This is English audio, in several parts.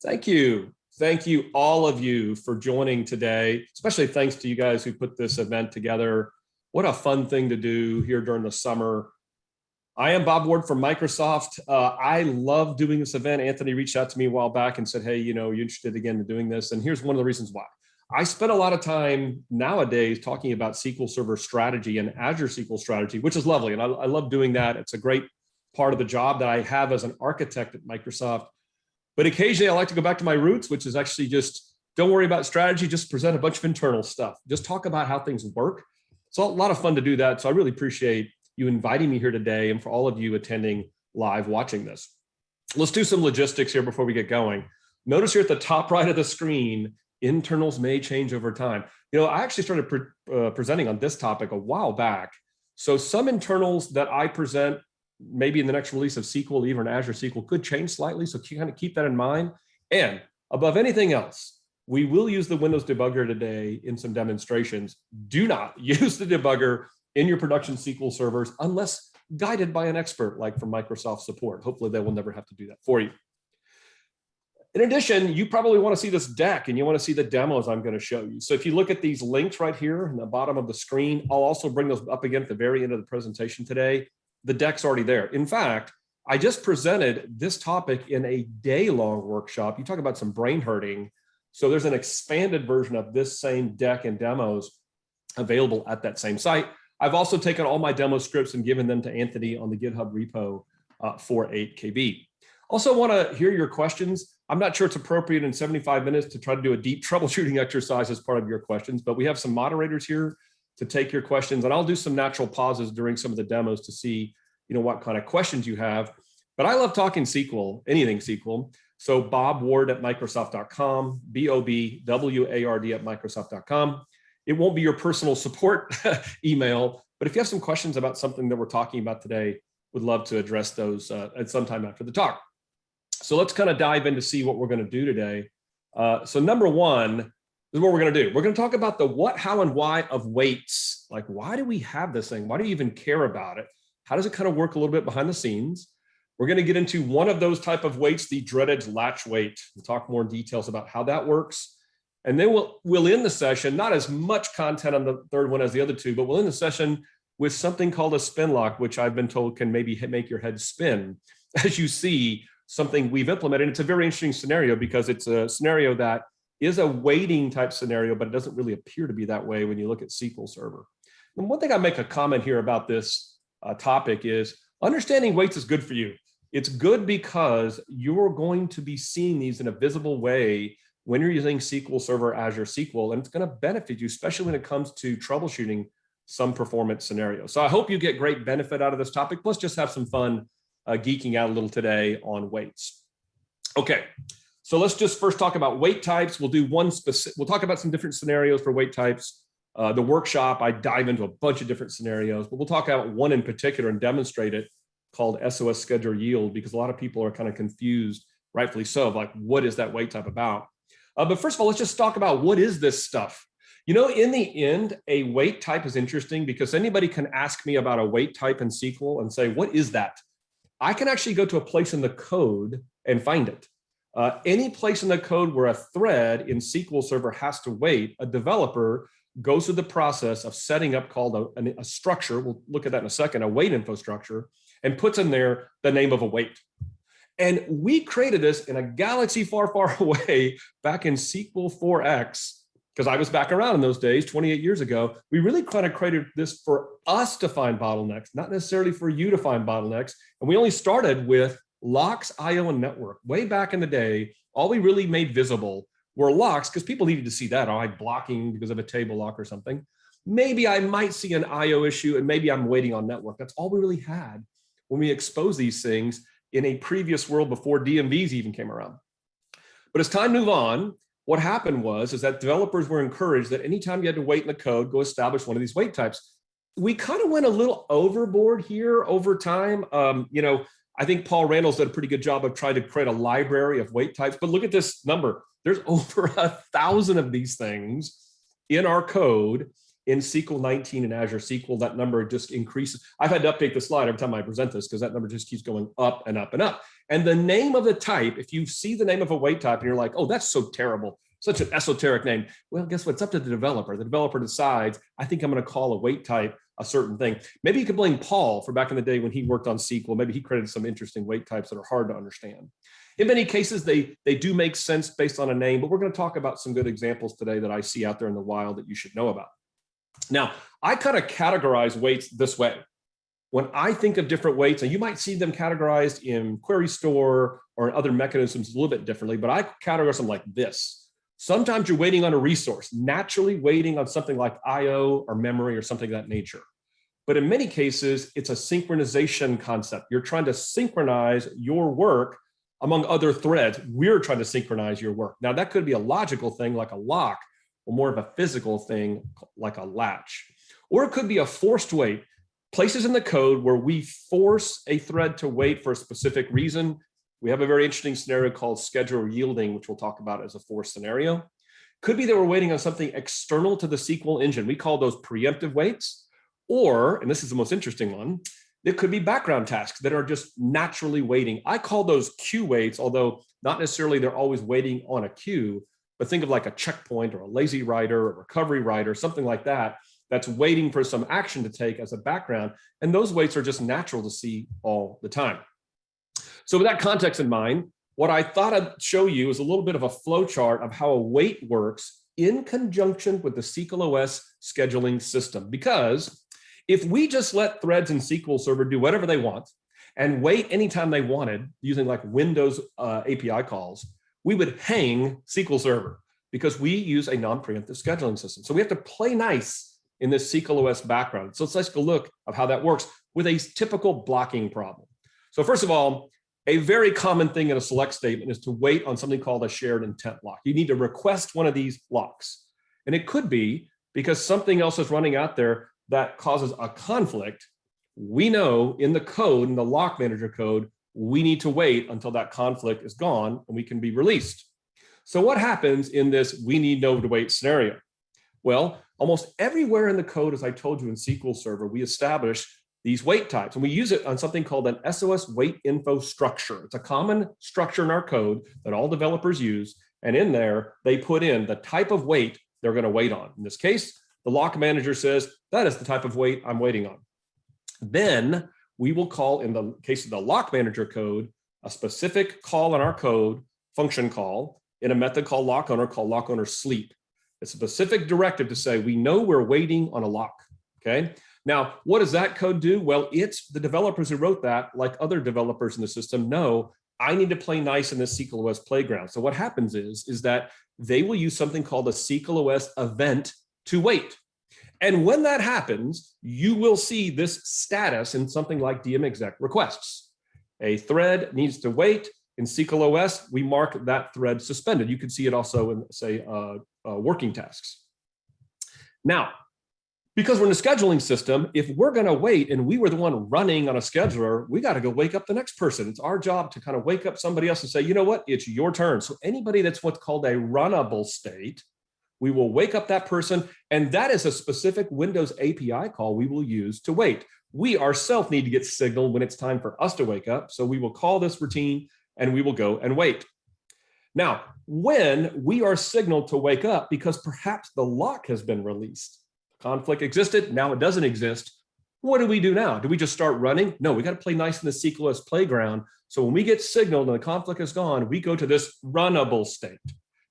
Thank you. Thank you, all of you, for joining today, especially thanks to you guys who put this event together. What a fun thing to do here during the summer. I am Bob Ward from Microsoft. I love doing this event. Anthony reached out to me a while back and said, hey, you know, you're interested again in doing this. And here's one of the reasons why. I spend a lot of time nowadays talking about SQL Server strategy and Azure SQL strategy, which is lovely. And I love doing that. It's a great part of the job that I have as an architect at Microsoft. But occasionally I like to go back to my roots, which is actually just don't worry about strategy, just present a bunch of internal stuff. Just talk about how things work. It's a lot of fun to do that. So I really appreciate you inviting me here today and for all of you attending live watching this. Let's do some logistics here before we get going. Notice here at the top right of the screen, internals may change over time. You know, I actually started presenting on this topic a while back. So some internals that I present maybe in the next release of SQL, even Azure SQL, could change slightly. So kind of keep that in mind. And above anything else, we will use the Windows Debugger today in some demonstrations. Do not use the debugger in your production SQL servers unless guided by an expert like from Microsoft support. Hopefully they will never have to do that for you. In addition, you probably want to see this deck and you want to see the demos I'm going to show you. So if you look at these links right here in the bottom of the screen, I'll also bring those up again at the very end of the presentation today. The deck's already there. In fact, I just presented this topic in a day-long workshop. You talk about some brain hurting. So there's an expanded version of this same deck and demos available at that same site. I've also taken all my demo scripts and given them to Anthony on the GitHub repo for 8KB. Also want to hear your questions. I'm not sure it's appropriate in 75 minutes to try to do a deep troubleshooting exercise as part of your questions, but we have some moderators here to take your questions, and I'll do some natural pauses during some of the demos to see, you know, what kind of questions you have. But I love talking SQL, anything SQL. So Bob Ward at Microsoft.com, BOBWARD at Microsoft.com. It won't be your personal support email, but if you have some questions about something that we're talking about today, would love to address those at some time after the talk. So let's kind of dive in to see what we're going to do today. So number one, this is what we're going to do. We're going to talk about the what, how, and why of weights. Like, why do we have this thing? Why do you even care about it? How does it kind of work a little bit behind the scenes? We're going to get into one of those type of weights, the dreaded latch weight. We'll talk more in details about how that works. And then we'll end the session, not as much content on the third one as the other two, but we'll end the session with something called a Spinlock, which I've been told can maybe make your head spin as you see something we've implemented. It's a very interesting scenario because it's a scenario that is a weighting type scenario, but it doesn't really appear to be that way when you look at SQL Server. And one thing I make a comment here about this topic is understanding weights is good for you. It's good because you're going to be seeing these in a visible way when you're using SQL Server, Azure SQL, and it's going to benefit you, especially when it comes to troubleshooting some performance scenarios. So I hope you get great benefit out of this topic. Let's just have some fun geeking out a little today on weights. Okay, so let's just first talk about weight types. We'll do one specific, we'll talk about some different scenarios for weight types. The workshop, I dive into a bunch of different scenarios, but we'll talk about one in particular and demonstrate it called SOS schedule yield, because a lot of people are kind of confused, rightfully so, of like, what is that weight type about? But first of all, let's just talk about what is this stuff? You know, in the end, a weight type is interesting because anybody can ask me about a weight type in SQL and say, what is that? I can actually go to a place in the code and find it. Any place in the code where a thread in SQL Server has to wait, a developer goes through the process of setting up called a structure, we'll look at that in a second, a weight info structure, and puts in there the name of a weight. And we created this in a galaxy far, far away back in SQL 4X, because I was back around in those days, 28 years ago. We really kind of created this for us to find bottlenecks, not necessarily for you to find bottlenecks. And we only started with locks, IO, and network. Way back in the day, all we really made visible were locks because people needed to see that. I'm blocking because of a table lock or something. Maybe I might see an IO issue and maybe I'm waiting on network. That's all we really had when we exposed these things in a previous world before DMVs even came around. But as time moved on, what happened was that developers were encouraged that anytime you had to wait in the code, go establish one of these weight types. We kind of went a little overboard here over time. You know, I think Paul Randall's did a pretty good job of trying to create a library of weight types, but look at this number. There's over 1,000 of these things in our code in SQL 19 and Azure SQL. That number just increases. I've had to update the slide every time I present this because that number just keeps going up and up and up. And the name of the type, if you see the name of a wait type and you're like, oh, that's so terrible, such an esoteric name. Well, guess what? It's up to the developer. The developer decides, I think I'm going to call a wait type a certain thing. Maybe you could blame Paul for back in the day when he worked on SQL. Maybe he created some interesting wait types that are hard to understand. In many cases, they do make sense based on a name, but we're going to talk about some good examples today that I see out there in the wild that you should know about. Now, I kind of categorize waits this way. When I think of different waits, and you might see them categorized in Query Store or in other mechanisms a little bit differently, but I categorize them like this. Sometimes you're waiting on a resource, naturally waiting on something like IO or memory or something of that nature. But in many cases, it's a synchronization concept. You're trying to synchronize your work among other threads. We're trying to synchronize your work. Now, that could be a logical thing like a lock, or more of a physical thing like a latch. Or it could be a forced wait, places in the code where we force a thread to wait for a specific reason. We have a very interesting scenario called scheduler yielding, which we'll talk about as a forced scenario. Could be that we're waiting on something external to the SQL engine. We call those preemptive waits. Or, and this is the most interesting one, it could be background tasks that are just naturally waiting. I call those queue waits, although not necessarily they're always waiting on a queue, but think of like a checkpoint or a lazy writer or recovery writer, something like that, that's waiting for some action to take as a background. And those waits are just natural to see all the time. So with that context in mind, what I thought I'd show you is a little bit of a flow chart of how a wait works in conjunction with the SQL OS scheduling system. Because if we just let threads in SQL Server do whatever they want and wait anytime they wanted using like Windows API calls, we would hang SQL Server because we use a non-preemptive scheduling system. So we have to play nice in this SQL OS background. So let's take a look of how that works with a typical blocking problem. So first of all, a very common thing in a select statement is to wait on something called a shared intent lock. You need to request one of these locks. And it could be because something else is running out there that causes a conflict. We know in the code, in the lock manager code, we need to wait until that conflict is gone and we can be released. So what happens in this we need to wait scenario? Well, almost everywhere in the code, as I told you in SQL Server, we establish these wait types, and we use it on something called an SOS wait info structure. It's a common structure in our code that all developers use, and in there, they put in the type of wait they're going to wait on. In this case, the lock manager says, that is the type of wait I'm waiting on. Then we will call, in the case of the lock manager code, a specific call in our code, function call, in a method called lock owner sleep. It's a specific directive to say, we know we're waiting on a lock, okay? Now, what does that code do? Well, it's the developers who wrote that, like other developers in the system, know I need to play nice in this SQL OS playground. So what happens is that they will use something called a SQL OS event to wait. And when that happens, you will see this status in something like DMExec requests. A thread needs to wait. In SQL OS, we mark that thread suspended. You can see it also in, say, working tasks. Now, because we're in a scheduling system, if we're going to wait and we were the one running on a scheduler, we got to go wake up the next person. It's our job to kind of wake up somebody else and say, you know what, it's your turn. So anybody that's what's called a runnable state, we will wake up that person. And that is a specific Windows API call we will use to wait. We ourselves need to get signaled when it's time for us to wake up. So we will call this routine and we will go and wait. Now, when we are signaled to wake up because perhaps the lock has been released, conflict existed, now it doesn't exist. What do we do now? Do we just start running? No, we got to play nice in the SQL OS playground. So when we get signaled and the conflict is gone, we go to this runnable state.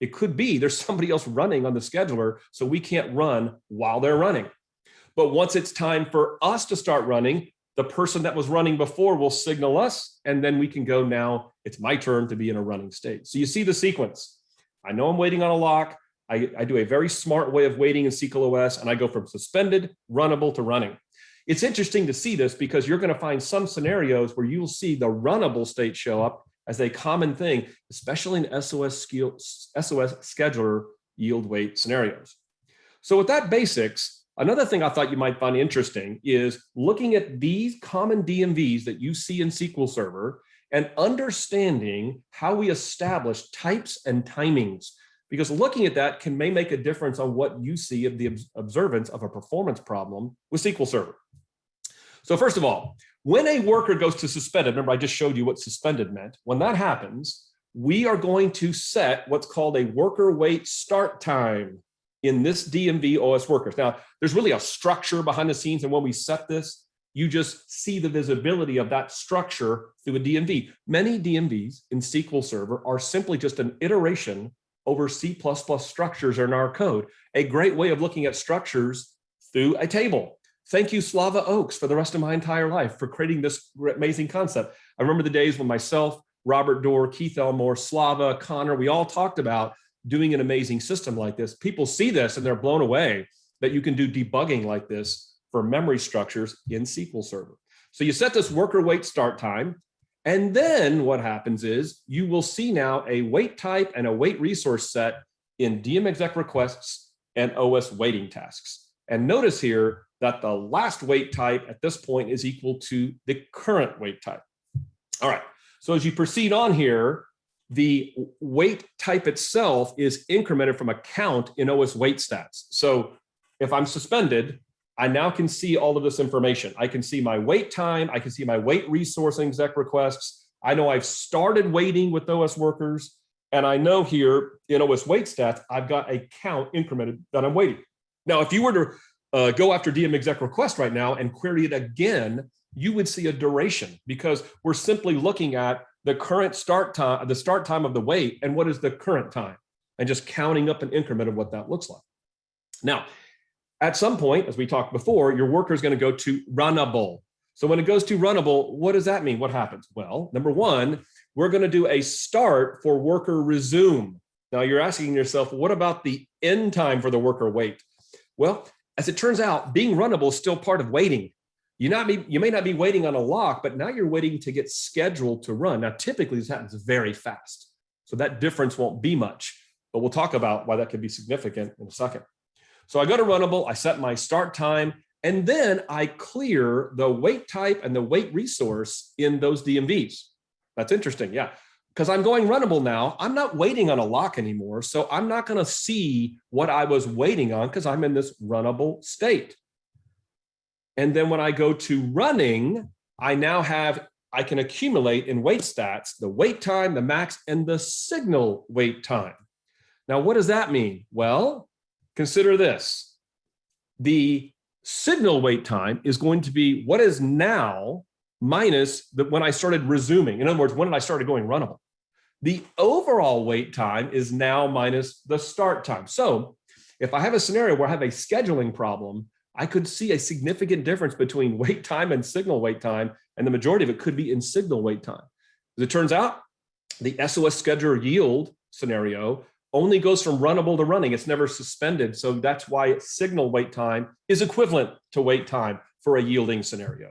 It could be there's somebody else running on the scheduler, so we can't run while they're running. But once it's time for us to start running, the person that was running before will signal us, and then we can go, now it's my turn to be in a running state. So you see the sequence. I know I'm waiting on a lock. I do a very smart way of waiting in SQL OS, and I go from suspended, runnable to running. It's interesting to see this because you're going to find some scenarios where you'll see the runnable state show up as a common thing, especially in SOS scheduler yield wait scenarios. So with that basics, another thing I thought you might find interesting is looking at these common DMVs that you see in SQL Server and understanding how we establish types and timings. Because looking at that may make a difference on what you see of the observance of a performance problem with SQL Server. So first of all, When a worker goes to suspended, remember I just showed you what suspended meant. When that happens, we are going to set what's called a worker wait start time in this DMV OS workers. Now, there's really a structure behind the scenes, and when we set this, you just see the visibility of that structure through a DMV. Many DMVs in SQL Server are simply just an iteration over C++ structures in our code. A great way of looking at structures through a table. Thank you, Slava Oaks, for the rest of my entire life for creating this amazing concept. I remember the days when myself, Robert Dorr, Keith Elmore, Slava, Connor, we all talked about doing an amazing system like this. People see this and they're blown away that you can do debugging like this for memory structures in SQL Server. So you set this worker wait start time, and then what happens is you will see now a wait type and a wait resource set in DMExec requests and OS waiting tasks. And notice here that the last wait type at this point is equal to the current wait type. All right, so as you proceed on here, the wait type itself is incremented from a count in OS wait stats. So if I'm suspended, I now can see all of this information. I can see my wait time. I can see my wait resource and exec requests. I know I've started waiting with OS workers. And I know here in OS wait stats, I've got a count incremented that I'm waiting. Now, if you were to go after DMExec request right now and query it again, you would see a duration because we're simply looking at the current start time, the start time of the wait, and what is the current time, and just counting up an increment of what that looks like. Now, at some point, as we talked before, your worker is going to go to runnable. So when it goes to runnable, what does that mean? What happens? Well, number one, we're going to do a start for worker resume. Now you're asking yourself, what about the end time for the worker wait? Well, as it turns out, being runnable is still part of waiting. You may not be waiting on a lock, but now you're waiting to get scheduled to run. Now, typically this happens very fast. So that difference won't be much, but we'll talk about why that could be significant in a second. So I go to runnable, I set my start time, and then I clear the wait type and the wait resource in those DMVs. That's interesting, yeah. Because I'm going runnable now, I'm not waiting on a lock anymore, so I'm not gonna see what I was waiting on because I'm in this runnable state. And then when I go to running, I can accumulate in wait stats, the wait time, the max, and the signal wait time. Now, what does that mean? Well, consider this. The signal wait time is going to be what is now minus when I started resuming. In other words, when I started going runnable. The overall wait time is now minus the start time. So if I have a scenario where I have a scheduling problem, I could see a significant difference between wait time and signal wait time, and the majority of it could be in signal wait time. As it turns out, the SOS scheduler yield scenario only goes from runnable to running. It's never suspended. So that's why signal wait time is equivalent to wait time for a yielding scenario.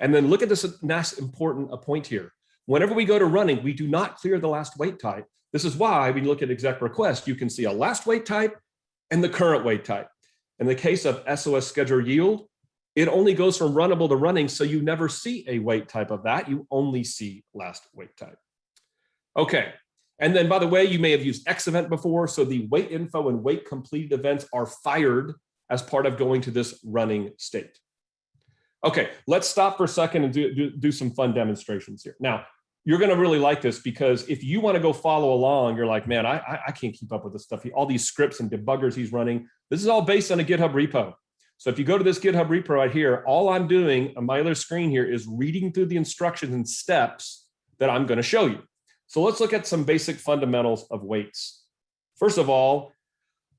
And then look at this nice important point here. Whenever we go to running, we do not clear the last wait type. This is why when you look at exec request, you can see a last wait type and the current wait type. In the case of SOS scheduler yield, it only goes from runnable to running. So you never see a wait type of that. You only see last wait type. Okay. And then, by the way, you may have used XEvent before. So the wait info and wait completed events are fired as part of going to this running state. Okay, let's stop for a second and do some fun demonstrations here. Now, you're going to really like this because if you want to go follow along, you're like, man, I can't keep up with this stuff. All these scripts and debuggers he's running, this is all based on a GitHub repo. So if you go to this GitHub repo right here, all I'm doing on my other screen here is reading through the instructions and steps that I'm going to show you. So let's look at some basic fundamentals of waits. First of all,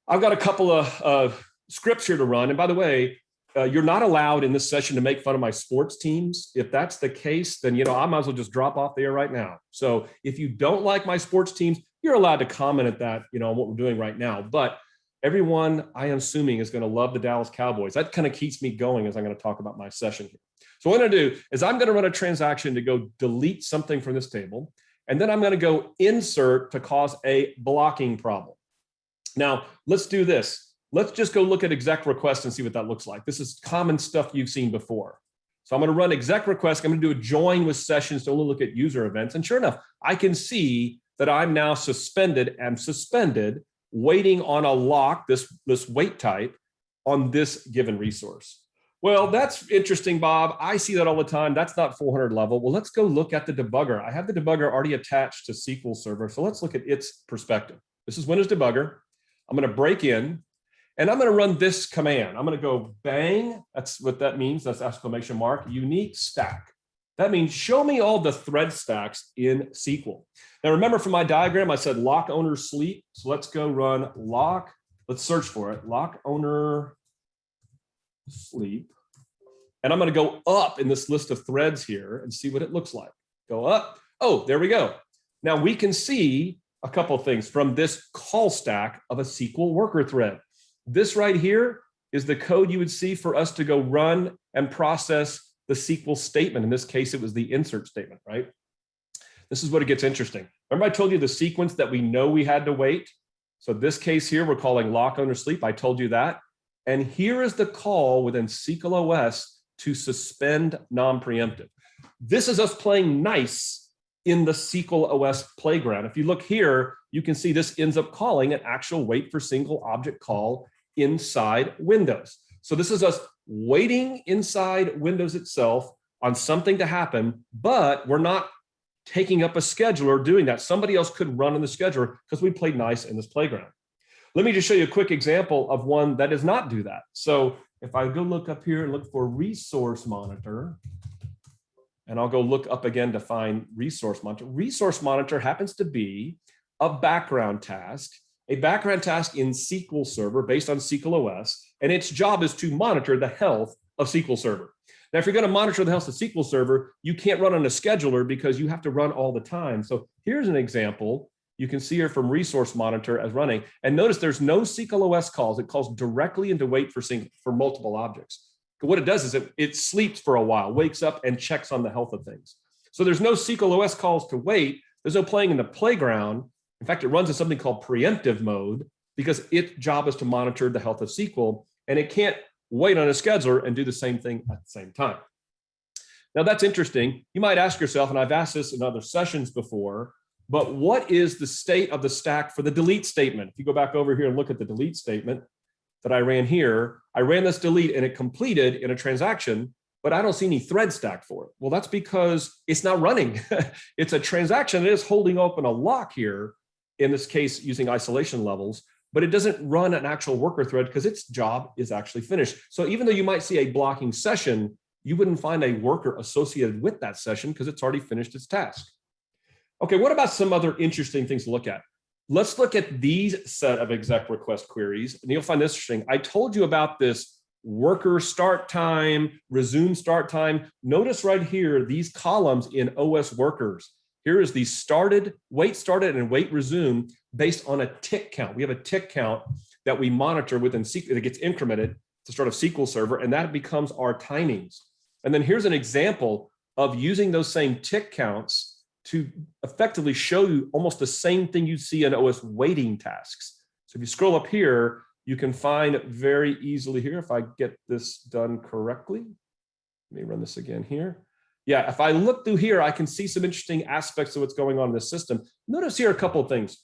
I've got a couple of scripts here to run. And by the way, you're not allowed in this session to make fun of my sports teams. If that's the case, then I might as well just drop off the air right now. So if you don't like my sports teams, you're allowed to comment at that, on what we're doing right now. But everyone, I am assuming, is going to love the Dallas Cowboys. That kind of keeps me going as I'm going to talk about my session here. So what I'm going to do is I'm going to run a transaction to go delete something from this table. And then I'm going to go insert to cause a blocking problem. Now, let's do this. Let's just go look at exec request and see what that looks like. This is common stuff you've seen before. So I'm going to run exec request. I'm going to do a join with sessions to only look at user events. And sure enough, I can see that I'm now suspended waiting on a lock, this wait type on this given resource. Well, that's interesting, Bob. I see that all the time. That's not 400 level. Well, let's go look at the debugger. I have the debugger already attached to SQL Server. So let's look at its perspective. This is Windows Debugger. I'm going to break in and I'm going to run this command. I'm going to go bang. That's what that means. That's exclamation mark, unique stack. That means show me all the thread stacks in SQL. Now, remember from my diagram, I said lock owner sleep. So let's go run lock. Let's search for it. Lock owner sleep. And I'm going to go up in this list of threads here and see what it looks like. Go up. Oh, there we go. Now we can see a couple of things from this call stack of a SQL worker thread. This right here is the code you would see for us to go run and process the SQL statement. In this case, it was the insert statement, right? This is what it gets interesting. Remember I told you the sequence that we know we had to wait? So this case here, we're calling lock owner sleep. I told you that. And here is the call within SQL OS to suspend non-preemptive. This is us playing nice in the SQL OS playground. If you look here, you can see this ends up calling an actual wait for single object call inside Windows. So this is us waiting inside Windows itself on something to happen, but we're not taking up a scheduler doing that. Somebody else could run in the scheduler because we played nice in this playground. Let me just show you a quick example of one that does not do that. So if I go look up here and look for resource monitor, and I'll go look up again to find resource monitor. Resource monitor happens to be a background task in SQL Server based on SQL OS, and its job is to monitor the health of SQL Server. Now, if you're going to monitor the health of SQL Server, you can't run on a scheduler because you have to run all the time. So here's an example. You can see here from Resource Monitor as running. And notice there's no SQL OS calls. It calls directly into wait for multiple objects. But what it does is it sleeps for a while, wakes up and checks on the health of things. So there's no SQL OS calls to wait. There's no playing in the playground. In fact, it runs in something called preemptive mode because its job is to monitor the health of SQL, and it can't wait on a scheduler and do the same thing at the same time. Now that's interesting. You might ask yourself, and I've asked this in other sessions before, but what is the state of the stack for the delete statement? If you go back over here and look at the delete statement that I ran here, I ran this delete and it completed in a transaction, but I don't see any thread stack for it. Well, that's because it's not running. It's a transaction that is holding open a lock here, in this case using isolation levels, but it doesn't run an actual worker thread because its job is actually finished. So even though you might see a blocking session, you wouldn't find a worker associated with that session because it's already finished its task. Okay, what about some other interesting things to look at? Let's look at these set of exec request queries, and you'll find this interesting. I told you about this worker start time, resume start time. Notice right here, these columns in OS workers. Here is the wait started, and wait resume based on a tick count. We have a tick count that we monitor within SQL that gets incremented to the start of SQL Server, and that becomes our timings. And then here's an example of using those same tick counts to effectively show you almost the same thing you see in OS waiting tasks. So if you scroll up here, you can find very easily here, if I get this done correctly, let me run this again here. Yeah, if I look through here, I can see some interesting aspects of what's going on in this system. Notice here a couple of things.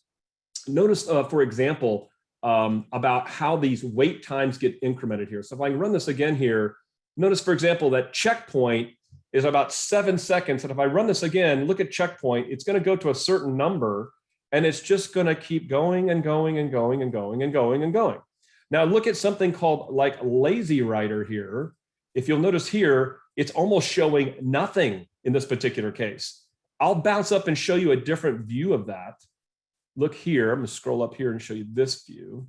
Notice, for example, about how these wait times get incremented here. So if I can run this again here, notice, for example, that checkpoint is about 7 seconds. And if I run this again, look at checkpoint, it's going to go to a certain number, and it's just going to keep going and going and going and going and going and going. Now look at something called like lazy writer here. If you'll notice here, it's almost showing nothing in this particular case. I'll bounce up and show you a different view of that. Look here, I'm going to scroll up here and show you this view.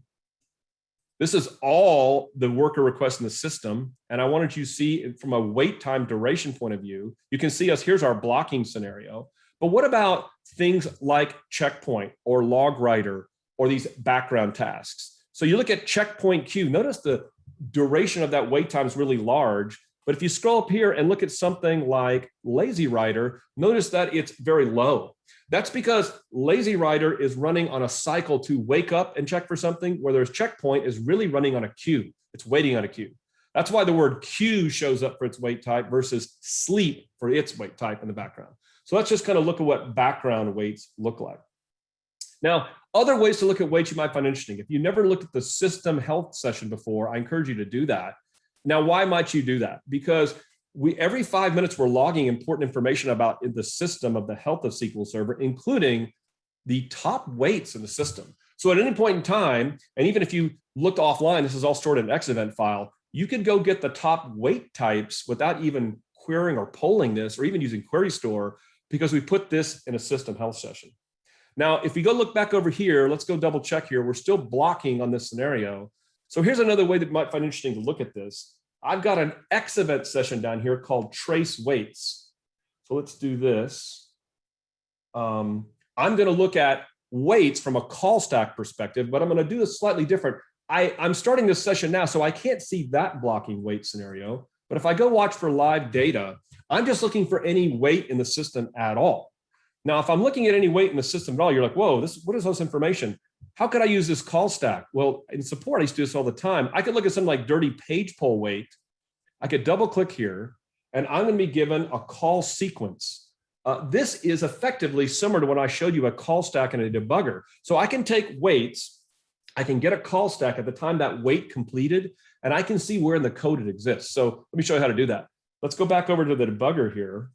This is all the worker requests in the system. And I wanted you to see it from a wait time duration point of view. You can see us, here's our blocking scenario. But what about things like checkpoint or log writer or these background tasks? So you look at checkpoint queue, notice the duration of that wait time is really large. But if you scroll up here and look at something like lazy writer, notice that it's very low. That's because lazy writer is running on a cycle to wake up and check for something, whereas checkpoint is really running on a queue. It's waiting on a queue. That's why the word queue shows up for its wait type versus sleep for its wait type in the background. So let's just kind of look at what background waits look like. Now, other ways to look at waits you might find interesting. If you never looked at the system health session before, I encourage you to do that. Now, why might you do that? Because every 5 minutes, we're logging important information about the system of the health of SQL Server, including the top weights in the system. So at any point in time, and even if you looked offline, this is all stored in an XEvent file, you could go get the top weight types without even querying or polling this, or even using Query Store, because we put this in a system health session. Now, if we go look back over here, let's go double check here. We're still blocking on this scenario. So here's another way that you might find interesting to look at this. I've got an XEvent session down here called trace weights. So let's do this. I'm going to look at weights from a call stack perspective, but I'm going to do this slightly different. I'm starting this session now, so I can't see that blocking weight scenario. But if I go watch for live data, I'm just looking for any weight in the system at all. Now, if I'm looking at any weight in the system at all, you're like, whoa, what is this information? How could I use this call stack? Well, in support, I used to do this all the time. I could look at something like dirty page poll weight. I could double click here, and I'm going to be given a call sequence. This is effectively similar to when I showed you a call stack and a debugger. So I can take weights, I can get a call stack at the time that weight completed, and I can see where in the code it exists. So let me show you how to do that. Let's go back over to the debugger here.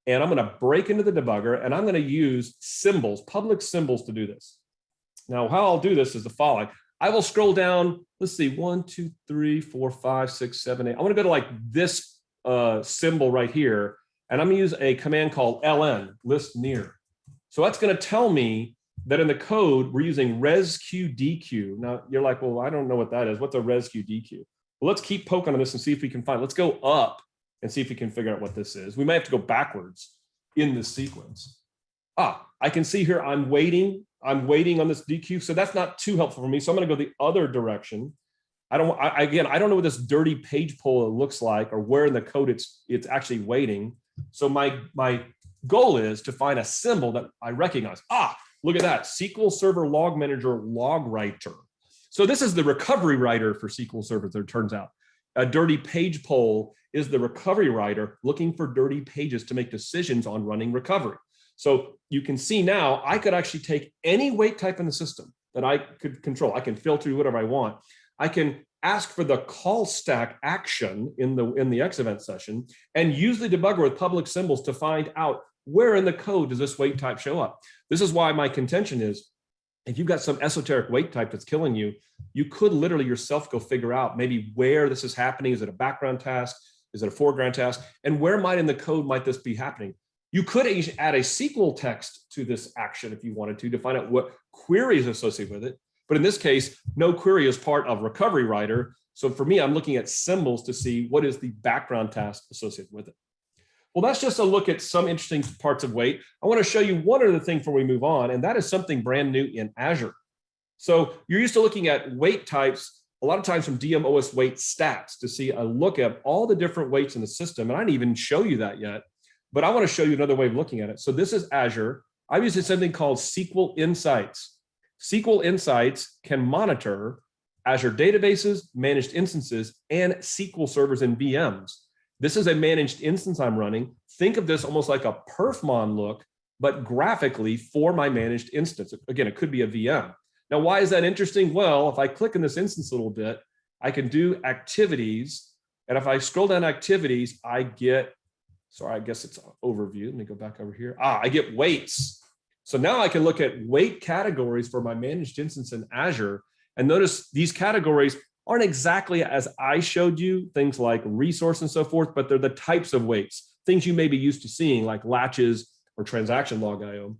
And I'm going to break into the debugger, and I'm going to use symbols, public symbols, to do this. Now, how I'll do this is the following. I will scroll down, let's see, 1, 2, 3, 4, 5, 6, 7, 8. I want to go to like this symbol right here, and I'm going to use a command called ln, list near. So that's going to tell me that in the code, we're using resqdq. Now, you're like, well, I don't know what that is. What's a resqdq? Well, let's keep poking on this and see if we can find it. Let's go up and see if we can figure out what this is. We may have to go backwards in this sequence. I can see here I'm waiting on this DQ, so that's not too helpful for me. So I'm going to go the other direction. I don't know what this dirty page poll looks like or where in the code it's actually waiting. So my goal is to find a symbol that I recognize. Look at that, SQL Server Log Manager Log Writer. So this is the recovery writer for SQL Server, as it turns out. A dirty page poll is the recovery writer looking for dirty pages to make decisions on running recovery. So you can see now I could actually take any weight type in the system that I could control. I can filter whatever I want. I can ask for the call stack action in the XEvent session and use the debugger with public symbols to find out where in the code does this weight type show up. This is why my contention is, if you've got some esoteric weight type that's killing you, you could literally yourself go figure out maybe where this is happening. Is it a background task? Is it a foreground task? And where might in the code might this be happening? You could add a SQL text to this action if you wanted to find out what query is associated with it. But in this case, no query is part of recovery writer. So for me, I'm looking at symbols to see what is the background task associated with it. Well, that's just a look at some interesting parts of weight. I want to show you one other thing before we move on, and that is something brand new in Azure. So you're used to looking at weight types a lot of times from DMOS weight stats to see a look at all the different weights in the system. And I didn't even show you that yet, but I want to show you another way of looking at it. So this is Azure. I'm using something called SQL Insights. SQL Insights can monitor Azure databases, managed instances, and SQL servers and VMs. This is a managed instance I'm running. Think of this almost like a perfmon look, but graphically for my managed instance. Again, it could be a VM. Now, why is that interesting? Well, if I click in this instance a little bit, I can do activities. And if I scroll down activities, I get, sorry, I guess it's overview. Let me go back over here. I get weights. So now I can look at weight categories for my managed instance in Azure. And notice these categories aren't exactly as I showed you, things like resource and so forth, but they're the types of weights, things you may be used to seeing like latches or transaction log IO.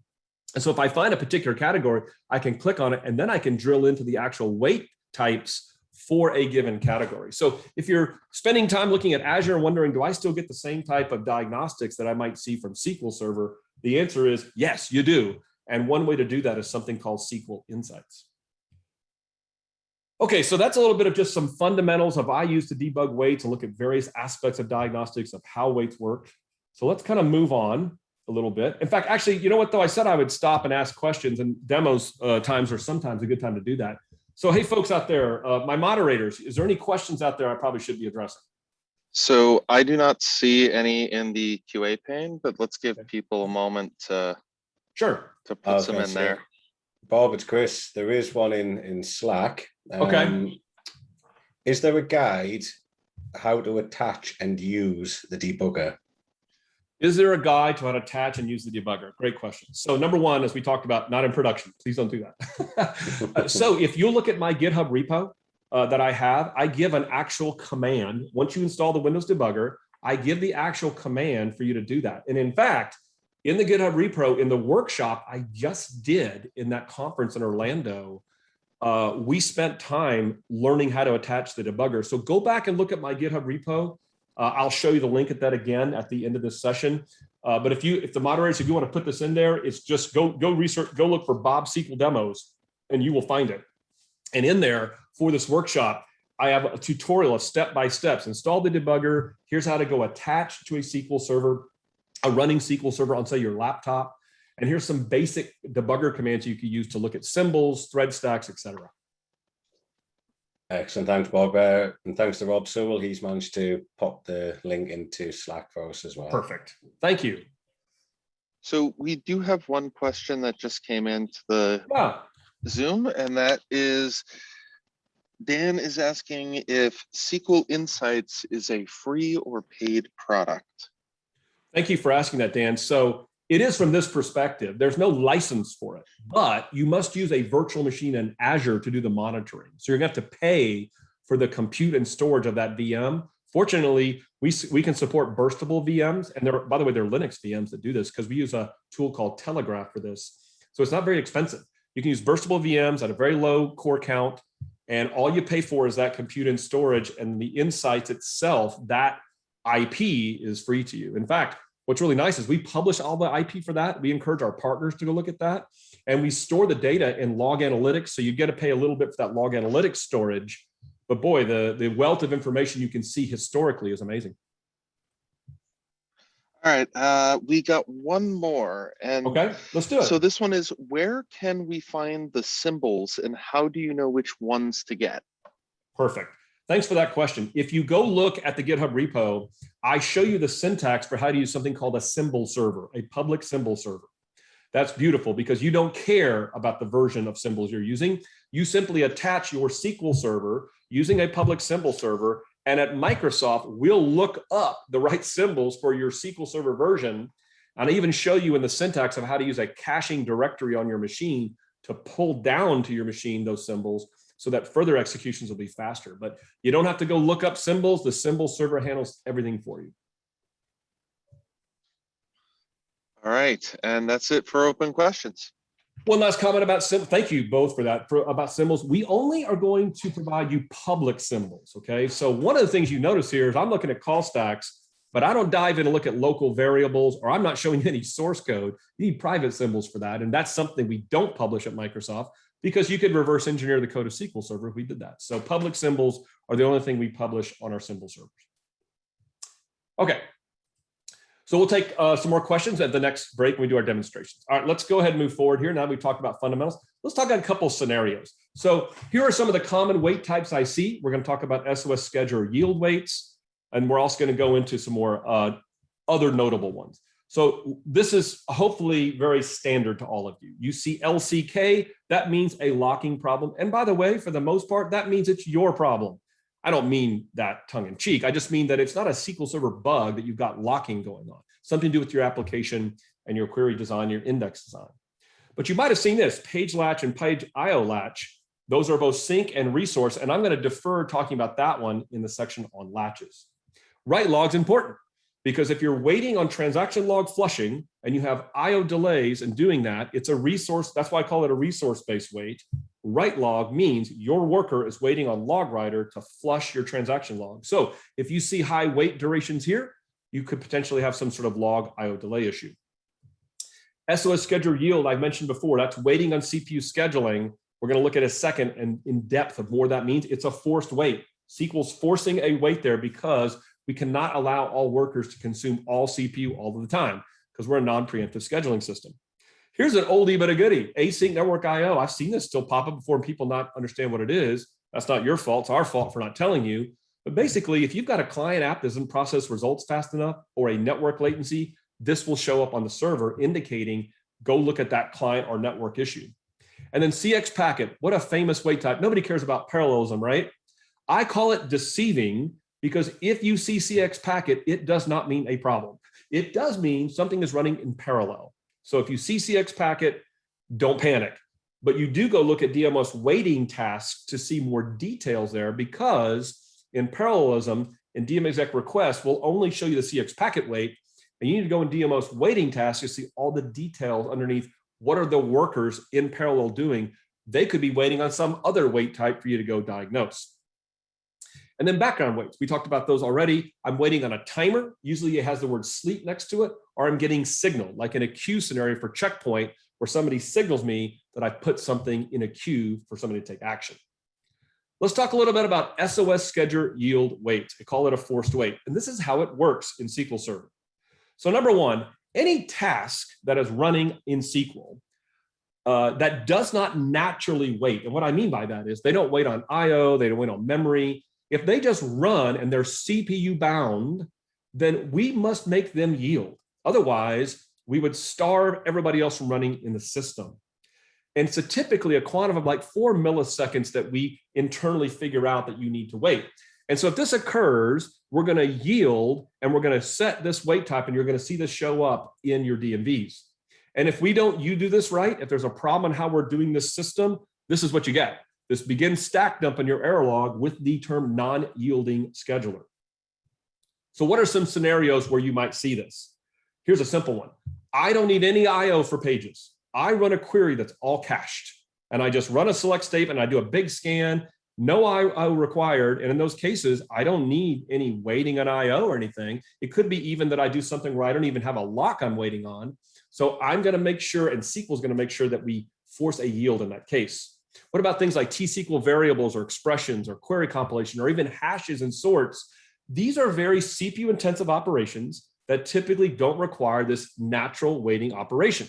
And so if I find a particular category, I can click on it and then I can drill into the actual weight types for a given category. So if you're spending time looking at Azure and wondering, do I still get the same type of diagnostics that I might see from SQL Server? The answer is yes, you do. And one way to do that is something called SQL Insights. Okay, so that's a little bit of just some fundamentals of I use to debug weights and look at various aspects of diagnostics of how weights work. So let's kind of move on a little bit. In fact, actually, you know what though? I said I would stop and ask questions, and demos times are sometimes a good time to do that. So hey, folks out there, my moderators, is there any questions out there I probably should be addressing? So I do not see any in the QA pane, but let's give people a moment to put some in there. Bob, it's Chris. There is one in Slack. Okay. Is there a guide how to attach and use the debugger. Is there a guide to how to attach and use the debugger? Great question. So number one, as we talked about, not in production. Please don't do that. So if you look at my GitHub repo that I have, I give an actual command. Once you install the Windows Debugger, I give the actual command for you to do that. And in fact, in the GitHub repo, in the workshop I just did in that conference in Orlando, we spent time learning how to attach the debugger. So go back and look at my GitHub repo. I'll show you the link at that again at the end of this session. But if the moderators, if you want to put this in there, it's just go research, go look for Bob SQL demos, and you will find it. And in there for this workshop, I have a tutorial of step-by-steps. Install the debugger. Here's how to go attach to a SQL server, a running SQL server on, say, your laptop. And here's some basic debugger commands you can use to look at symbols, thread stacks, etc. Excellent, thanks, Bob. And thanks to Rob Sewell. He's managed to pop the link into Slack for us as well. Perfect. Thank you. So we do have one question that just came into the Zoom, and that is, Dan is asking if SQL Insights is a free or paid product. Thank you for asking that, Dan. So it is from this perspective. There's no license for it, but you must use a virtual machine in Azure to do the monitoring. So you're going to have to pay for the compute and storage of that VM. Fortunately, we can support burstable VMs. And by the way, they're Linux VMs that do this because we use a tool called Telegraph for this. So it's not very expensive. You can use burstable VMs at a very low core count. And all you pay for is that compute and storage, and the insights itself, that IP is free to you. In fact, what's really nice is we publish all the IP for that. We encourage our partners to go look at that. And we store the data in log analytics. So you get to pay a little bit for that log analytics storage. But boy, the wealth of information you can see historically is amazing. All right, we got one more. And okay, let's do it. So this one is, where can we find the symbols and how do you know which ones to get? Perfect. Thanks for that question. If you go look at the GitHub repo, I show you the syntax for how to use something called a symbol server, a public symbol server. That's beautiful because you don't care about the version of symbols you're using. You simply attach your SQL server using a public symbol server, and at Microsoft, we'll look up the right symbols for your SQL Server version. And I even show you in the syntax of how to use a caching directory on your machine to pull down to your machine those symbols so that further executions will be faster. But you don't have to go look up symbols. The symbol server handles everything for you. All right, and that's it for open questions. One last comment about symbols. Thank you both for that. About symbols, we only are going to provide you public symbols, okay? So one of the things you notice here is I'm looking at call stacks, but I don't dive in and look at local variables, or I'm not showing you any source code. You need private symbols for that, and that's something we don't publish at Microsoft because you could reverse engineer the code of SQL Server if we did that. So public symbols are the only thing we publish on our symbol servers. Okay. So we'll take some more questions at the next break when we do our demonstrations. All right, let's go ahead and move forward here. Now we've talked about fundamentals. Let's talk about a couple of scenarios. So here are some of the common wait types I see. We're going to talk about SOS scheduler yield waits, and we're also going to go into some more other notable ones. So this is hopefully very standard to all of you. You see LCK, that means a locking problem. And by the way, for the most part, that means it's your problem. I don't mean that tongue in cheek. I just mean that it's not a SQL Server bug that you've got locking going on. Something to do with your application and your query design, your index design. But you might have seen this, page latch and page IO latch. Those are both sync and resource. And I'm going to defer talking about that one in the section on latches. Write log's important because if you're waiting on transaction log flushing and you have IO delays and doing that, it's a resource. That's why I call it a resource-based wait. Write log means your worker is waiting on log writer to flush your transaction log. So if you see high wait durations here, you could potentially have some sort of log IO delay issue. SOS scheduler yield, I mentioned before, that's waiting on CPU scheduling. We're going to look at a second and in depth of more that means. It's a forced wait. SQL's forcing a wait there because we cannot allow all workers to consume all CPU all of the time because we're a non-preemptive scheduling system. Here's an oldie but a goodie, async network IO. I've seen this still pop up before and people not understand what it is. That's not your fault, it's our fault for not telling you. But basically, if you've got a client app that doesn't process results fast enough or a network latency, this will show up on the server indicating, go look at that client or network issue. And then CX packet, what a famous wait type. Nobody cares about parallelism, right? I call it deceiving because if you see CX packet, it does not mean a problem. It does mean something is running in parallel. So if you see CX packet, don't panic. But you do go look at DMOS waiting tasks to see more details there, because in parallelism, in DMExec request will only show you the CX packet wait, and you need to go in DMOS waiting tasks to see all the details underneath. What are the workers in parallel doing? They could be waiting on some other wait type for you to go diagnose. And then background waits. We talked about those already. I'm waiting on a timer. Usually it has the word sleep next to it, or I'm getting signaled, like in a queue scenario for checkpoint, where somebody signals me that I've put something in a queue for somebody to take action. Let's talk a little bit about SOS schedule yield wait. I call it a forced wait. And this is how it works in SQL Server. So number one, any task that is running in SQL that does not naturally wait. And what I mean by that is they don't wait on IO, they don't wait on memory. If they just run and they're CPU bound, then we must make them yield. Otherwise, we would starve everybody else from running in the system. And so typically a quantum of like 4 milliseconds that we internally figure out that you need to wait. And so if this occurs, we're going to yield and we're going to set this wait type, and you're going to see this show up in your DMVs. And if you do this right, if there's a problem on how we're doing this system, this is what you get. This begins stack dump in your error log with the term non-yielding scheduler. So what are some scenarios where you might see this? Here's a simple one. I don't need any IO for pages. I run a query that's all cached, and I just run a select statement. I do a big scan, no IO required. And in those cases, I don't need any waiting on IO or anything. It could be even that I do something where I don't even have a lock I'm waiting on. So I'm going to make sure, and SQL is going to make sure that we force a yield in that case. What about things like T-SQL variables or expressions or query compilation or even hashes and sorts? These are very CPU intensive operations that typically don't require this natural waiting operation.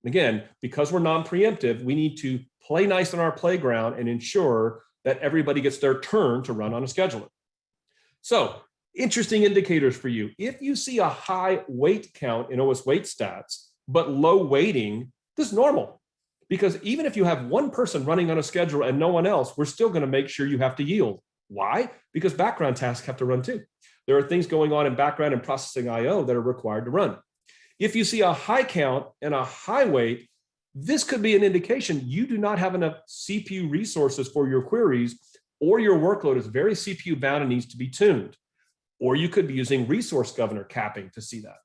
Again, because we're non-preemptive, we need to play nice on our playground and ensure that everybody gets their turn to run on a scheduler. So interesting indicators for you. If you see a high wait count in OS wait stats, but low waiting, this is normal. Because even if you have one person running on a schedule and no one else, we're still going to make sure you have to yield. Why? Because background tasks have to run too. There are things going on in background and processing IO that are required to run. If you see a high count and a high wait, this could be an indication you do not have enough CPU resources for your queries, or your workload is very CPU bound and needs to be tuned. Or you could be using resource governor capping to see that.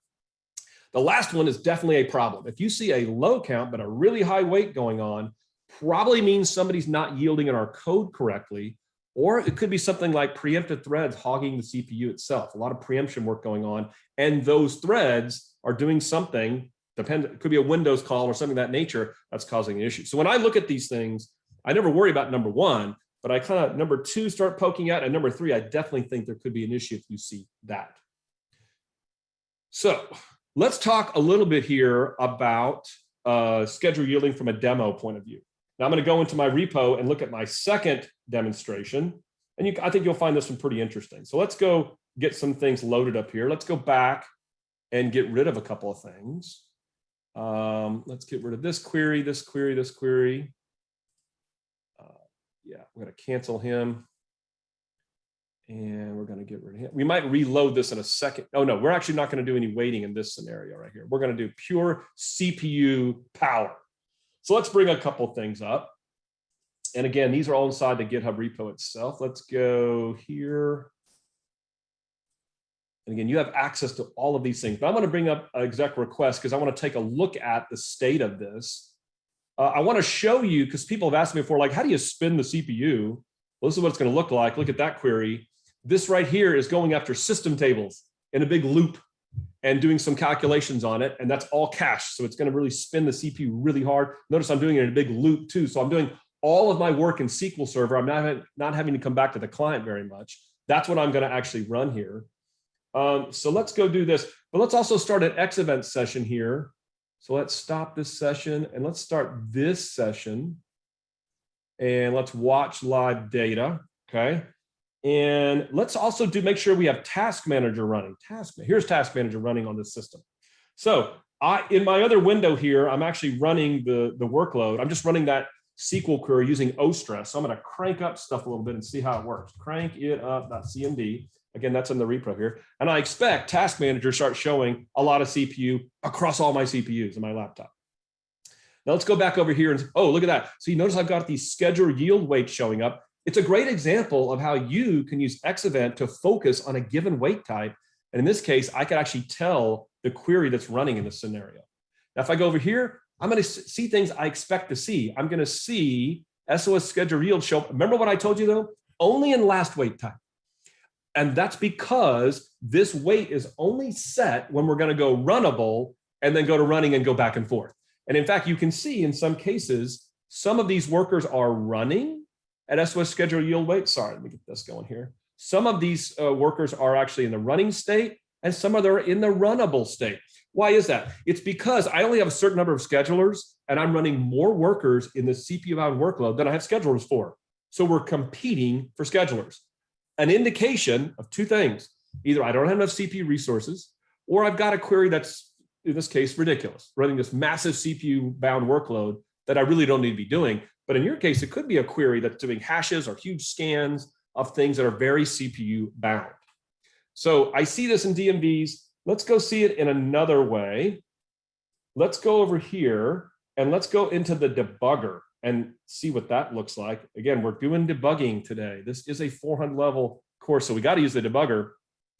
The last one is definitely a problem. If you see a low count but a really high weight going on, probably means somebody's not yielding in our code correctly, or it could be something like preemptive threads hogging the CPU itself. A lot of preemption work going on, and those threads are doing something, it could be a Windows call or something of that nature that's causing an issue. So when I look at these things, I never worry about number one, but I kind of, number two, start poking out, and number three, I definitely think there could be an issue if you see that. So let's talk a little bit here about schedule yielding from a demo point of view. Now I'm going to go into my repo and look at my second demonstration. And I think you'll find this one pretty interesting. So let's go get some things loaded up here. Let's go back and get rid of a couple of things. Let's get rid of this query, this query, this query. Yeah, we're going to cancel him. And we're going to get rid of him. We might reload this in a second. Oh, no, we're actually not going to do any waiting in this scenario right here. We're going to do pure CPU power. So let's bring a couple things up. And again, these are all inside the GitHub repo itself. Let's go here. And again, you have access to all of these things. But I'm going to bring up an exec request because I want to take a look at the state of this. I want to show you, because people have asked me before, like, how do you spin the CPU? Well, this is what it's going to look like. Look at that query. This right here is going after system tables in a big loop and doing some calculations on it. And that's all cached. So it's going to really spin the CPU really hard. Notice I'm doing it in a big loop too. So I'm doing all of my work in SQL Server. I'm not having to come back to the client very much. That's what I'm going to actually run here. So let's go do this. But let's also start an XEvents session here. So let's stop this session and let's start this session. And let's watch live data, okay? And let's also make sure we have Task Manager running. Here's Task Manager running on this system. So in my other window here, I'm actually running the workload. I'm just running that SQL query using ostress. So I'm going to crank up stuff a little bit and see how it works. Crank it up.cmd. Again, that's in the repro here. And I expect Task Manager starts showing a lot of CPU across all my CPUs in my laptop. Now let's go back over here and, oh, look at that. So you notice I've got these schedule yield weights showing up. It's a great example of how you can use XEvent to focus on a given weight type. And in this case, I could actually tell the query that's running in this scenario. Now, if I go over here, I'm going to see things I expect to see. I'm going to see SOS schedule yield show up. Remember what I told you though? Only in last weight type. And that's because this weight is only set when we're going to go runnable and then go to running and go back and forth. And in fact, you can see in some cases, some of these workers are running at SOS schedule yield weight. Sorry, let me get this going here. Some of these workers are actually in the running state and some of them are in the runnable state. Why is that? It's because I only have a certain number of schedulers and I'm running more workers in the CPU bound workload than I have schedulers for. So we're competing for schedulers. An indication of two things. Either I don't have enough CPU resources or I've got a query that's, in this case, ridiculous, running this massive CPU bound workload that I really don't need to be doing. But in your case, it could be a query that's doing hashes or huge scans of things that are very CPU bound. So I see this in DMVs. Let's go see it in another way. Let's go over here and let's go into the debugger and see what that looks like. Again, we're doing debugging today. This is a 400 level course, so we got to use the debugger.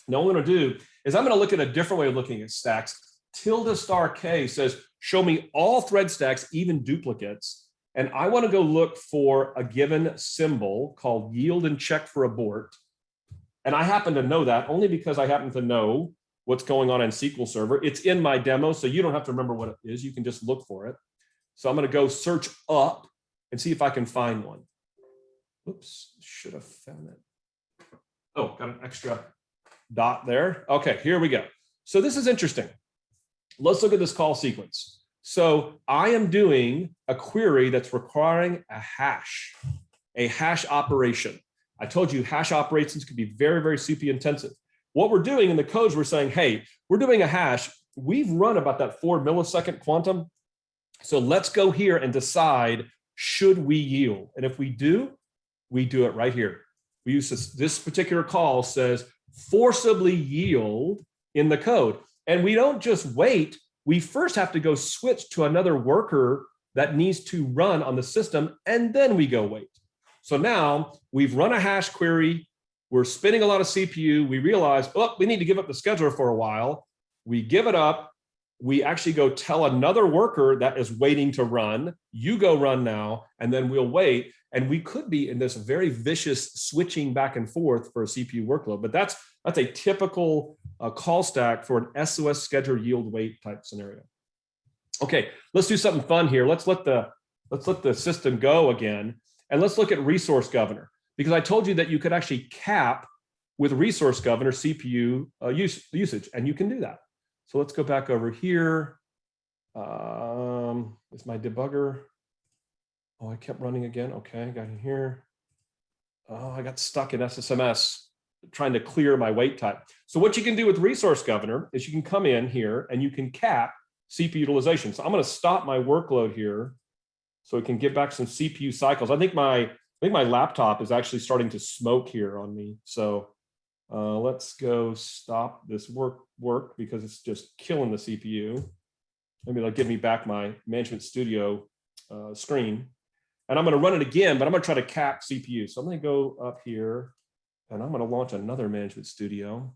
Now what I'm going to do is I'm going to look at a different way of looking at stacks. ~K says, show me all thread stacks, even duplicates. And I want to go look for a given symbol called yield and check for abort. And I happen to know that only because I happen to know what's going on in SQL Server. It's in my demo, so you don't have to remember what it is. You can just look for it. So I'm going to go search up and see if I can find one. Oops, should have found it. Oh, got an extra dot there. Okay, here we go. So this is interesting. Let's look at this call sequence. So I am doing a query that's requiring a hash operation. I told you hash operations could be very, very CPU intensive. What we're doing in the codes, we're saying, hey, we're doing a hash. We've run about that 4 millisecond quantum. So let's go here and decide, should we yield? And if we do it right here. We use this particular call says forcibly yield in the code. And we don't just wait. We first have to go switch to another worker that needs to run on the system, and then we go wait. So now we've run a hash query. We're spinning a lot of CPU. We realize, oh, we need to give up the scheduler for a while. We give it up. We actually go tell another worker that is waiting to run, you go run now, and then we'll wait. And we could be in this very vicious switching back and forth for a CPU workload. But that's a typical call stack for an SOS schedule yield wait type scenario. Okay, let's do something fun here. Let's let the system go again. And let's look at resource governor, because I told you that you could actually cap with resource governor CPU usage, and you can do that. So let's go back over here. Is my debugger? Oh, I kept running again. Okay, got in here. Oh, I got stuck in SSMS trying to clear my wait type. So what you can do with resource governor is you can come in here and you can cap CPU utilization. So I'm going to stop my workload here so it can get back some CPU cycles. I think my laptop is actually starting to smoke here on me. So let's go stop this work because it's just killing the CPU. Maybe it'll give me back my Management Studio screen. And I'm going to run it again, but I'm going to try to cap CPU. So I'm going to go up here and I'm going to launch another Management Studio.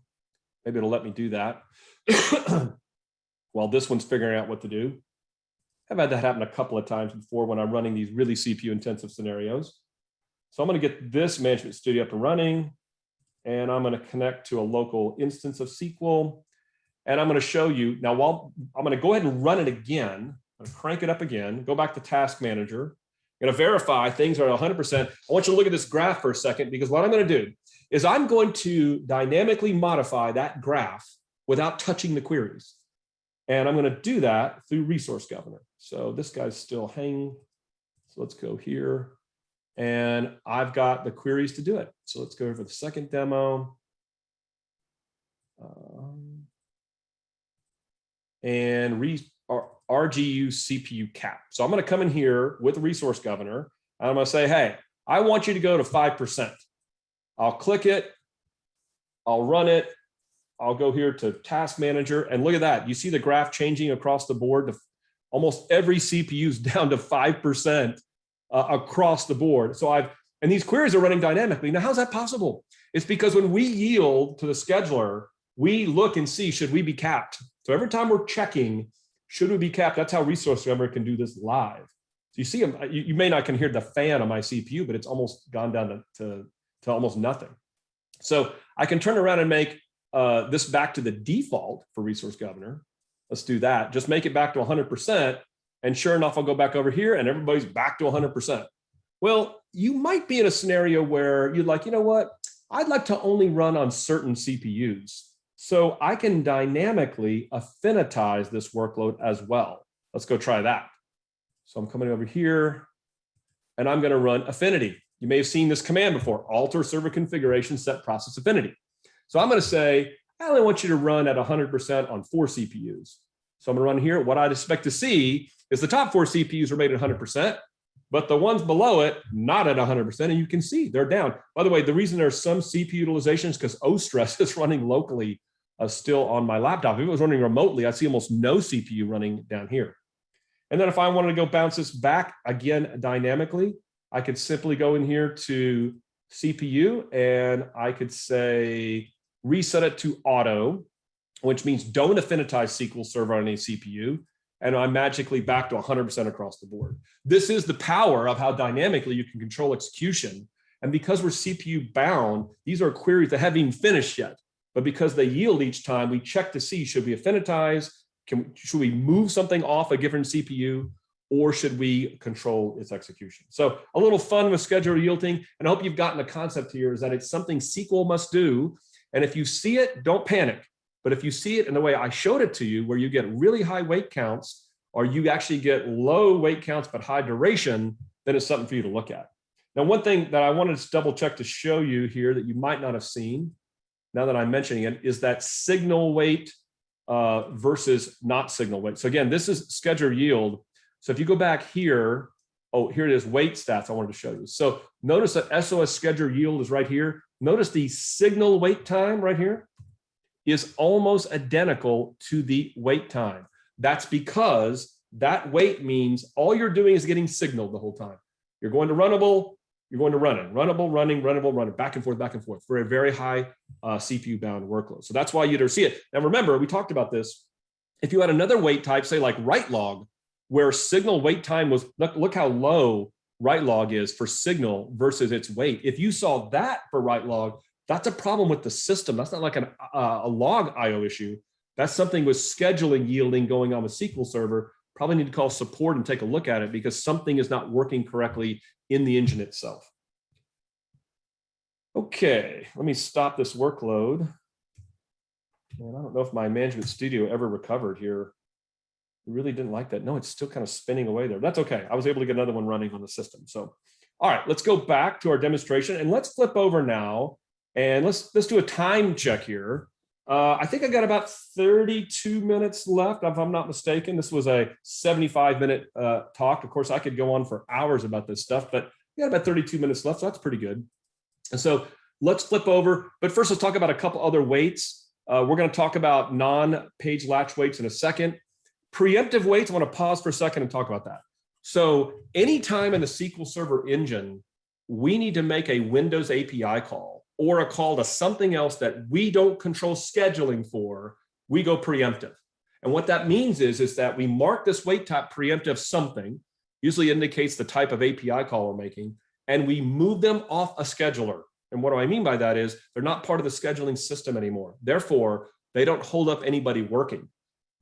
Maybe it'll let me do that while this one's figuring out what to do. I've had that happen a couple of times before when I'm running these really CPU intensive scenarios. So I'm going to get this Management Studio up and running, and I'm going to connect to a local instance of SQL. And I'm going to show you now, while I'm going to go ahead and run it again, I'm going to crank it up again, go back to Task Manager. I'm going to verify things are 100%. I want you to look at this graph for a second, because what I'm going to do is I'm going to dynamically modify that graph without touching the queries. And I'm going to do that through resource governor. So this guy's still hanging. So let's go here. And I've got the queries to do it. So let's go over the second demo. And RGU CPU cap. So I'm going to come in here with the resource governor. And I'm going to say, hey, I want you to go to 5%. I'll click it. I'll run it. I'll go here to task manager and look at that. You see the graph changing across the board. Almost every CPU is down to 5% across the board. So and these queries are running dynamically. Now, how's that possible? It's because when we yield to the scheduler, we look and see, should we be capped? So every time we're checking, should we be capped? That's how Resource Discoverer can do this live. So you see, you may not can hear the fan on my CPU, but it's almost gone down to almost nothing. So I can turn around and make this back to the default for Resource Governor. Let's do that. Just make it back to 100%. And sure enough, I'll go back over here and everybody's back to 100%. Well, you might be in a scenario where you'd like, you know what? I'd like to only run on certain CPUs. So I can dynamically affinitize this workload as well. Let's go try that. So I'm coming over here and I'm going to run affinity. You may have seen this command before, alter server configuration, set process affinity. So I'm going to say, I only want you to run at 100% on 4 CPUs. So I'm going to run here. What I'd expect to see is the top 4 CPUs are made at 100%, but the ones below it, not at 100%. And you can see they're down. By the way, the reason there's some CPU utilization is because OStress is running locally still on my laptop. If it was running remotely, I'd see almost no CPU running down here. And then if I wanted to go bounce this back again dynamically, I could simply go in here to CPU and I could say reset it to auto, which means don't affinitize SQL Server on any CPU. And I'm magically back to 100% across the board. This is the power of how dynamically you can control execution. And because we're CPU bound, these are queries that haven't even finished yet. But because they yield each time, we check to see, should we affinitize? Should we move something off a different CPU? Or should we control its execution? So a little fun with schedule yielding. And I hope you've gotten the concept here is that it's something SQL must do. And if you see it, don't panic. But if you see it in the way I showed it to you, where you get really high wait counts, or you actually get low wait counts but high duration, then it's something for you to look at. Now, one thing that I wanted to double check to show you here that you might not have seen, now that I'm mentioning it, is that signal wait versus not signal wait. So again, this is schedule yield. So if you go back here, oh, here it is, wait stats I wanted to show you. So notice that SOS schedule yield is right here. Notice the signal wait time right here is almost identical to the wait time. That's because that wait means all you're doing is getting signaled the whole time. You're going to runnable, you're going to running, runnable, running, runnable, running, back and forth for a very high CPU bound workload. So that's why you don't see it. Now remember, we talked about this. If you had another wait type, say like write log, where signal wait time was, look how low write log is for signal versus its wait. If you saw that for write log, that's a problem with the system. That's not like a log IO issue. That's something with scheduling yielding going on with SQL Server. Probably need to call support and take a look at it because something is not working correctly in the engine itself. Okay, let me stop this workload. And I don't know if my management studio ever recovered here. I really didn't like that. No, it's still kind of spinning away there. That's okay. I was able to get another one running on the system. So, all right, let's go back to our demonstration and let's flip over now and let's do a time check here. I think I got about 32 minutes left, if I'm not mistaken. This was a 75-minute talk. Of course, I could go on for hours about this stuff, but we got about 32 minutes left, so that's pretty good. And so let's flip over. But first, let's talk about a couple other waits. We're going to talk about non-page latch waits in a second. Preemptive waits, I want to pause for a second and talk about that. So anytime in the SQL Server engine, we need to make a Windows API call or a call to something else that we don't control scheduling for, we go preemptive. And what that means is that we mark this wait type preemptive something, usually indicates the type of API call we're making, and we move them off a scheduler. And what do I mean by that is they're not part of the scheduling system anymore. Therefore, they don't hold up anybody working.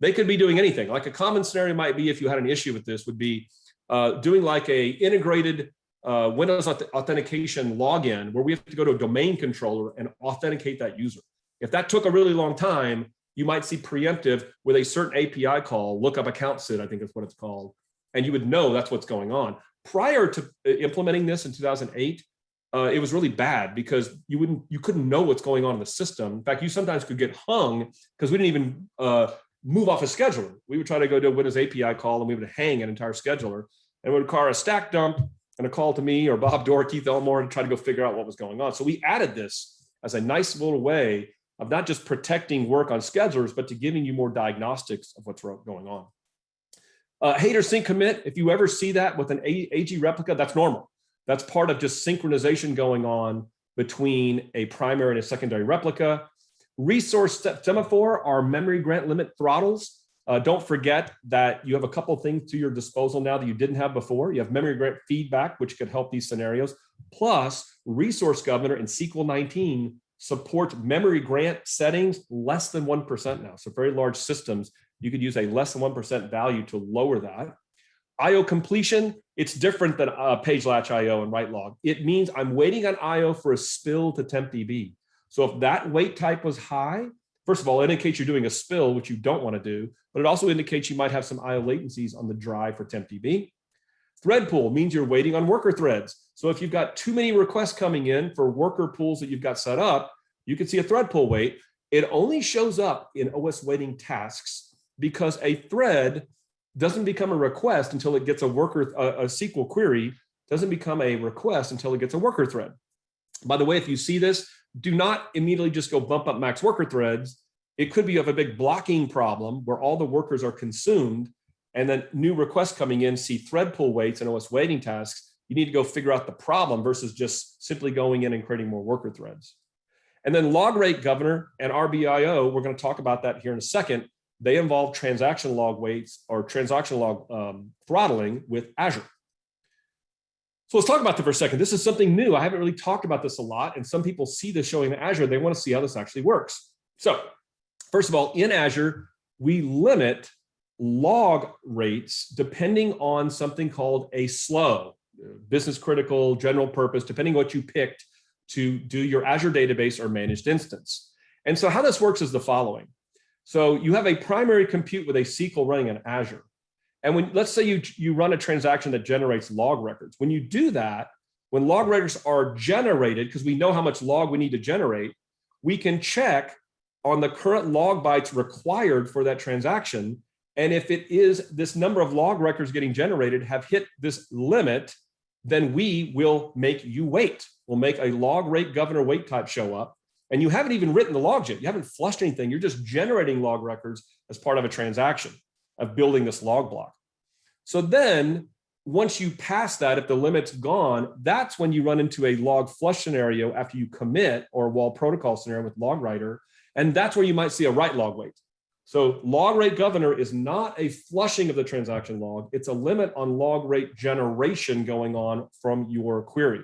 They could be doing anything. Like a common scenario might be, if you had an issue with this, would be doing like a integrated Windows authentication login where we have to go to a domain controller and authenticate that user. If that took a really long time, you might see preemptive with a certain API call, lookup account SID, I think is what it's called, and you would know that's what's going on. Prior to implementing this in 2008, it was really bad because you couldn't know what's going on in the system. In fact, you sometimes could get hung because we didn't even move off a scheduler. We would try to go to a Windows API call and we would hang an entire scheduler, and it would require a stack dump and a call to me or Bob Dorr, Keith Elmore to try to go figure out what was going on. So we added this as a nice little way of not just protecting work on schedulers, but to giving you more diagnostics of what's going on. Header sync commit, if you ever see that with an AG replica, that's normal. That's part of just synchronization going on between a primary and a secondary replica. Resource semaphore are memory grant limit throttles. Don't forget that you have a couple things to your disposal now that you didn't have before. You have memory grant feedback, which could help these scenarios. Plus, resource governor in SQL 19 supports memory grant settings less than 1% now. So very large systems, you could use a less than 1% value to lower that. IO completion, it's different than page latch IO and write log. It means I'm waiting on IO for a spill to temp DB. So if that wait type was high, first of all, it indicates you're doing a spill, which you don't want to do, but it also indicates you might have some IO latencies on the drive for temp DB. Thread pool means you're waiting on worker threads. So if you've got too many requests coming in for worker pools that you've got set up, you can see a thread pool wait. It only shows up in OS waiting tasks because a thread doesn't become a request until it gets a SQL query, doesn't become a request until it gets a worker thread. By the way, if you see this, do not immediately just go bump up max worker threads. It could be of a big blocking problem where all the workers are consumed and then new requests coming in see thread pool waits and OS waiting tasks. You need to go figure out the problem versus just simply going in and creating more worker threads. And then log rate governor and RBIO, we're going to talk about that here in a second. They involve transaction log waits or transaction log throttling with Azure. So let's talk about that for a second. This is something new. I haven't really talked about this a lot, and some people see this showing in Azure. They want to see how this actually works. So first of all, in Azure, we limit log rates depending on something called a SLO, business critical, general purpose, depending on what you picked to do your Azure database or managed instance. And so how this works is the following. So you have a primary compute with a SQL running in Azure. And when, let's say you run a transaction that generates log records. When you do that, when log records are generated, because we know how much log we need to generate, we can check on the current log bytes required for that transaction. And if it is this number of log records getting generated have hit this limit, then we will make you wait. We'll make a log rate governor wait type show up. And you haven't even written the logs yet. You haven't flushed anything. You're just generating log records as part of a transaction of building this log block. So then once you pass that, if the limit's gone, that's when you run into a log flush scenario after you commit or a wall protocol scenario with log writer. And that's where you might see a write log wait. So log rate governor is not a flushing of the transaction log. It's a limit on log rate generation going on from your query.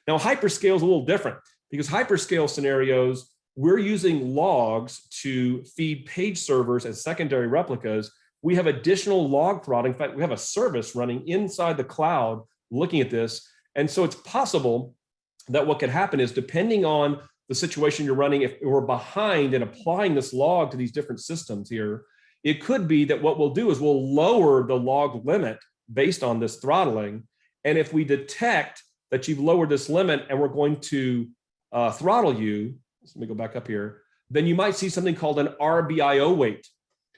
Now, hyperscale is a little different because hyperscale scenarios, we're using logs to feed page servers as secondary replicas. We have additional log throttling. In fact, we have a service running inside the cloud looking at this. And so it's possible that what could happen is, depending on the situation you're running, if we're behind in applying this log to these different systems here, it could be that what we'll do is we'll lower the log limit based on this throttling. And if we detect that you've lowered this limit and we're going to throttle you, let me go back up here, then you might see something called an RBIO wait.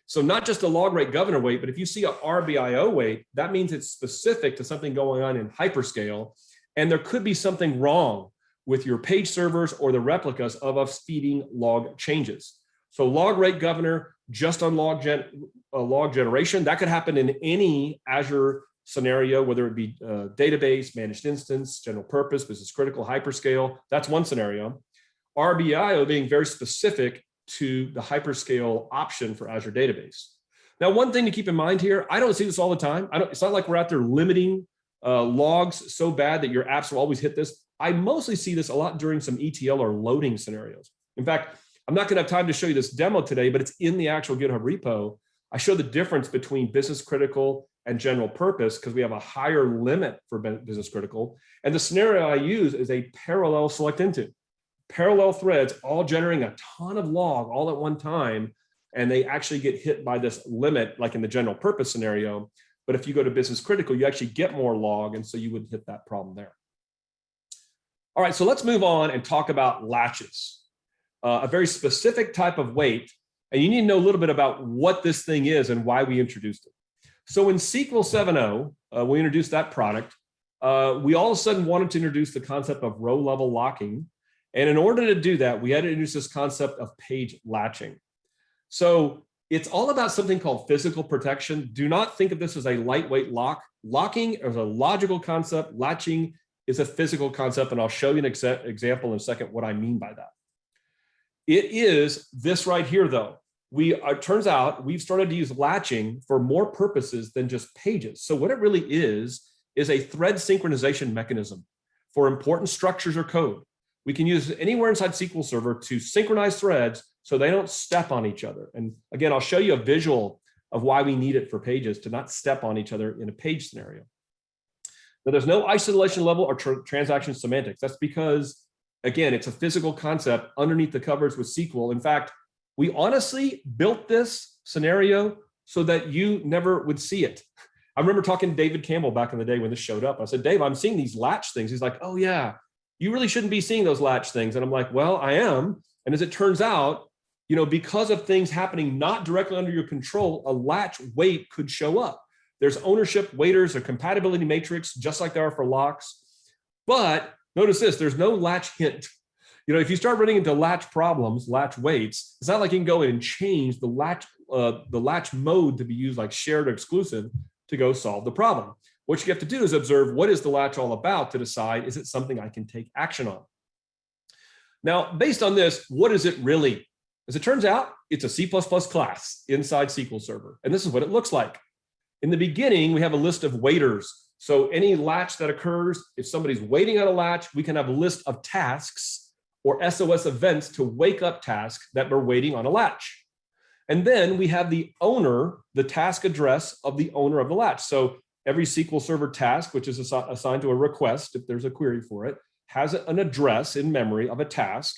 So not just a log rate governor wait, but if you see a RBIO wait, that means it's specific to something going on in hyperscale. And there could be something wrong with your page servers or the replicas of us feeding log changes. So log rate governor just on log generation, that could happen in any Azure scenario, whether it be database, managed instance, general purpose, business critical, hyperscale. That's one scenario. RBIO being very specific to the hyperscale option for Azure database. Now, one thing to keep in mind here, I don't see this all the time. It's not like we're out there limiting logs so bad that your apps will always hit this. I mostly see this a lot during some ETL or loading scenarios. In fact, I'm not going to have time to show you this demo today, but it's in the actual GitHub repo. I show the difference between business critical and general purpose because we have a higher limit for business critical. And the scenario I use is a parallel select into. Parallel threads all generating a ton of log all at one time, and they actually get hit by this limit like in the general purpose scenario. But if you go to business critical, you actually get more log, and so you would hit that problem there. All right, so let's move on and talk about latches, a very specific type of wait. And you need to know a little bit about what this thing is and why we introduced it. So in SQL 7.0, we introduced that product. We all of a sudden wanted to introduce the concept of row level locking. And in order to do that, we had to introduce this concept of page latching. So it's all about something called physical protection. Do not think of this as a lightweight lock. Locking is a logical concept. Latching is a physical concept. And I'll show you an example in a second what I mean by that. It is this right here, though. It turns out we've started to use latching for more purposes than just pages. So what it really is a thread synchronization mechanism for important structures or code. We can use it anywhere inside SQL Server to synchronize threads so they don't step on each other. And again, I'll show you a visual of why we need it for pages to not step on each other in a page scenario. Now, there's no isolation level or transaction semantics. That's because, again, it's a physical concept underneath the covers with SQL. In fact, we honestly built this scenario so that you never would see it. I remember talking to David Campbell back in the day when this showed up. I said, Dave, I'm seeing these latch things. He's like, oh yeah, you really shouldn't be seeing those latch things. And I'm like, well, I am. And as it turns out, because of things happening not directly under your control, a latch weight could show up. There's ownership waiters or compatibility matrix, just like there are for locks. But notice this, there's no latch hint. If you start running into latch problems, latch weights, it's not like you can go in and change the latch mode to be used like shared or exclusive to go solve the problem. What you have to do is observe what is the latch all about to decide, is it something I can take action on? Now, based on this, what is it really? As it turns out, it's a C++ class inside SQL Server. And this is what it looks like. In the beginning, we have a list of waiters. So any latch that occurs, if somebody's waiting on a latch, we can have a list of tasks or SOS events to wake up tasks that were waiting on a latch. And then we have the owner, the task address of the owner of the latch. So every SQL Server task, which is assigned to a request, if there's a query for it, has an address in memory of a task,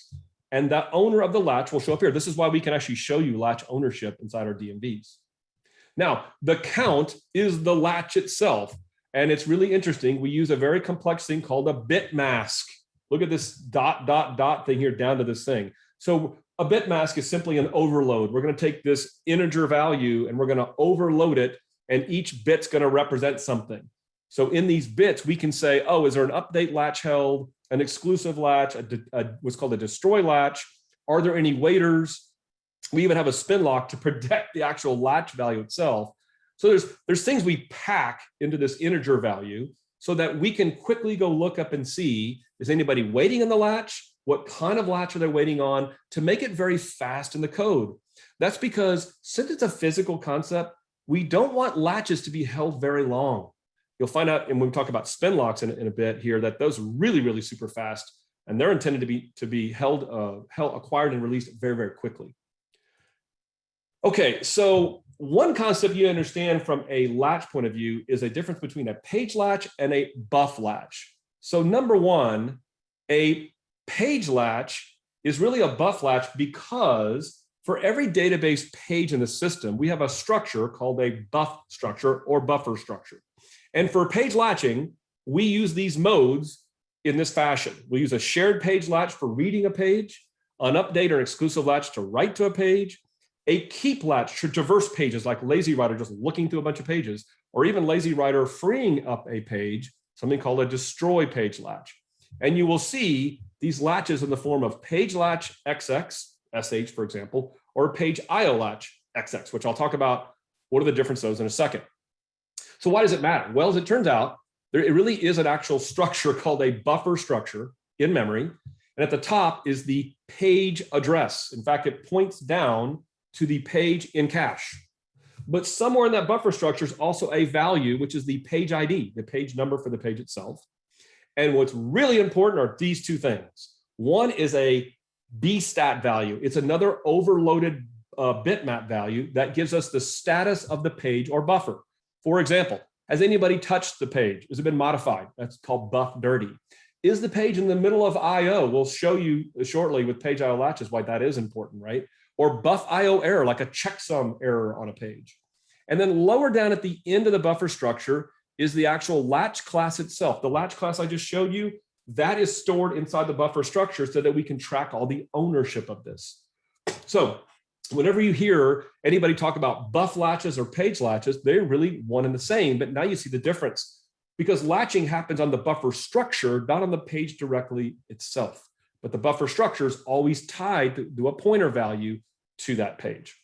and that owner of the latch will show up here. This is why we can actually show you latch ownership inside our DMVs. Now, the count is the latch itself, and it's really interesting. We use a very complex thing called a bit mask. Look at this ... thing here down to this thing. So a bit mask is simply an overload. We're going to take this integer value and we're going to overload it, and each bit's going to represent something. So in these bits, we can say, oh, is there an update latch held, an exclusive latch, what's called a destroy latch? Are there any waiters? We even have a Spinlock to protect the actual latch value itself. So there's things we pack into this integer value so that we can quickly go look up and see, is anybody waiting in the latch? What kind of latch are they waiting on, to make it very fast in the code? That's because since it's a physical concept, we don't want latches to be held very long. You'll find out, and when we talk about Spinlocks in a bit here, that those are really, really super fast, and they're intended to be acquired and released very, very quickly. Okay, so one concept you understand from a latch point of view is a difference between a page latch and a buff latch. So number one, a page latch is really a buff latch because for every database page in the system, we have a structure called a buff structure or buffer structure. And for page latching, we use these modes in this fashion. We use a shared page latch for reading a page, an update or exclusive latch to write to a page, a keep latch to traverse pages like lazy writer just looking through a bunch of pages, or even lazy writer freeing up a page, something called a destroy page latch. And you will see these latches in the form of page latch XX, SH for example, or page IO latch XX, which I'll talk about what are the differences of those in a second. So why does it matter? Well, as it turns out, it really is an actual structure called a buffer structure in memory. And at the top is the page address. In fact, it points down to the page in cache. But somewhere in that buffer structure is also a value, which is the page ID, the page number for the page itself. And what's really important are these two things. One is a bstat value. It's another overloaded bitmap value that gives us the status of the page or buffer. For example, has anybody touched the page? Has it been modified? That's called buff dirty. Is the page in the middle of IO? We'll show you shortly with page IO latches why that is important, right? Or buff IO error, like a checksum error on a page. And then lower down at the end of the buffer structure is the actual latch class itself. The latch class I just showed you, that is stored inside the buffer structure so that we can track all the ownership of this. So whenever you hear anybody talk about buff latches or page latches, they're really one and the same, but now you see the difference because latching happens on the buffer structure, not on the page directly itself. but the buffer structure is always tied to a pointer value to that page.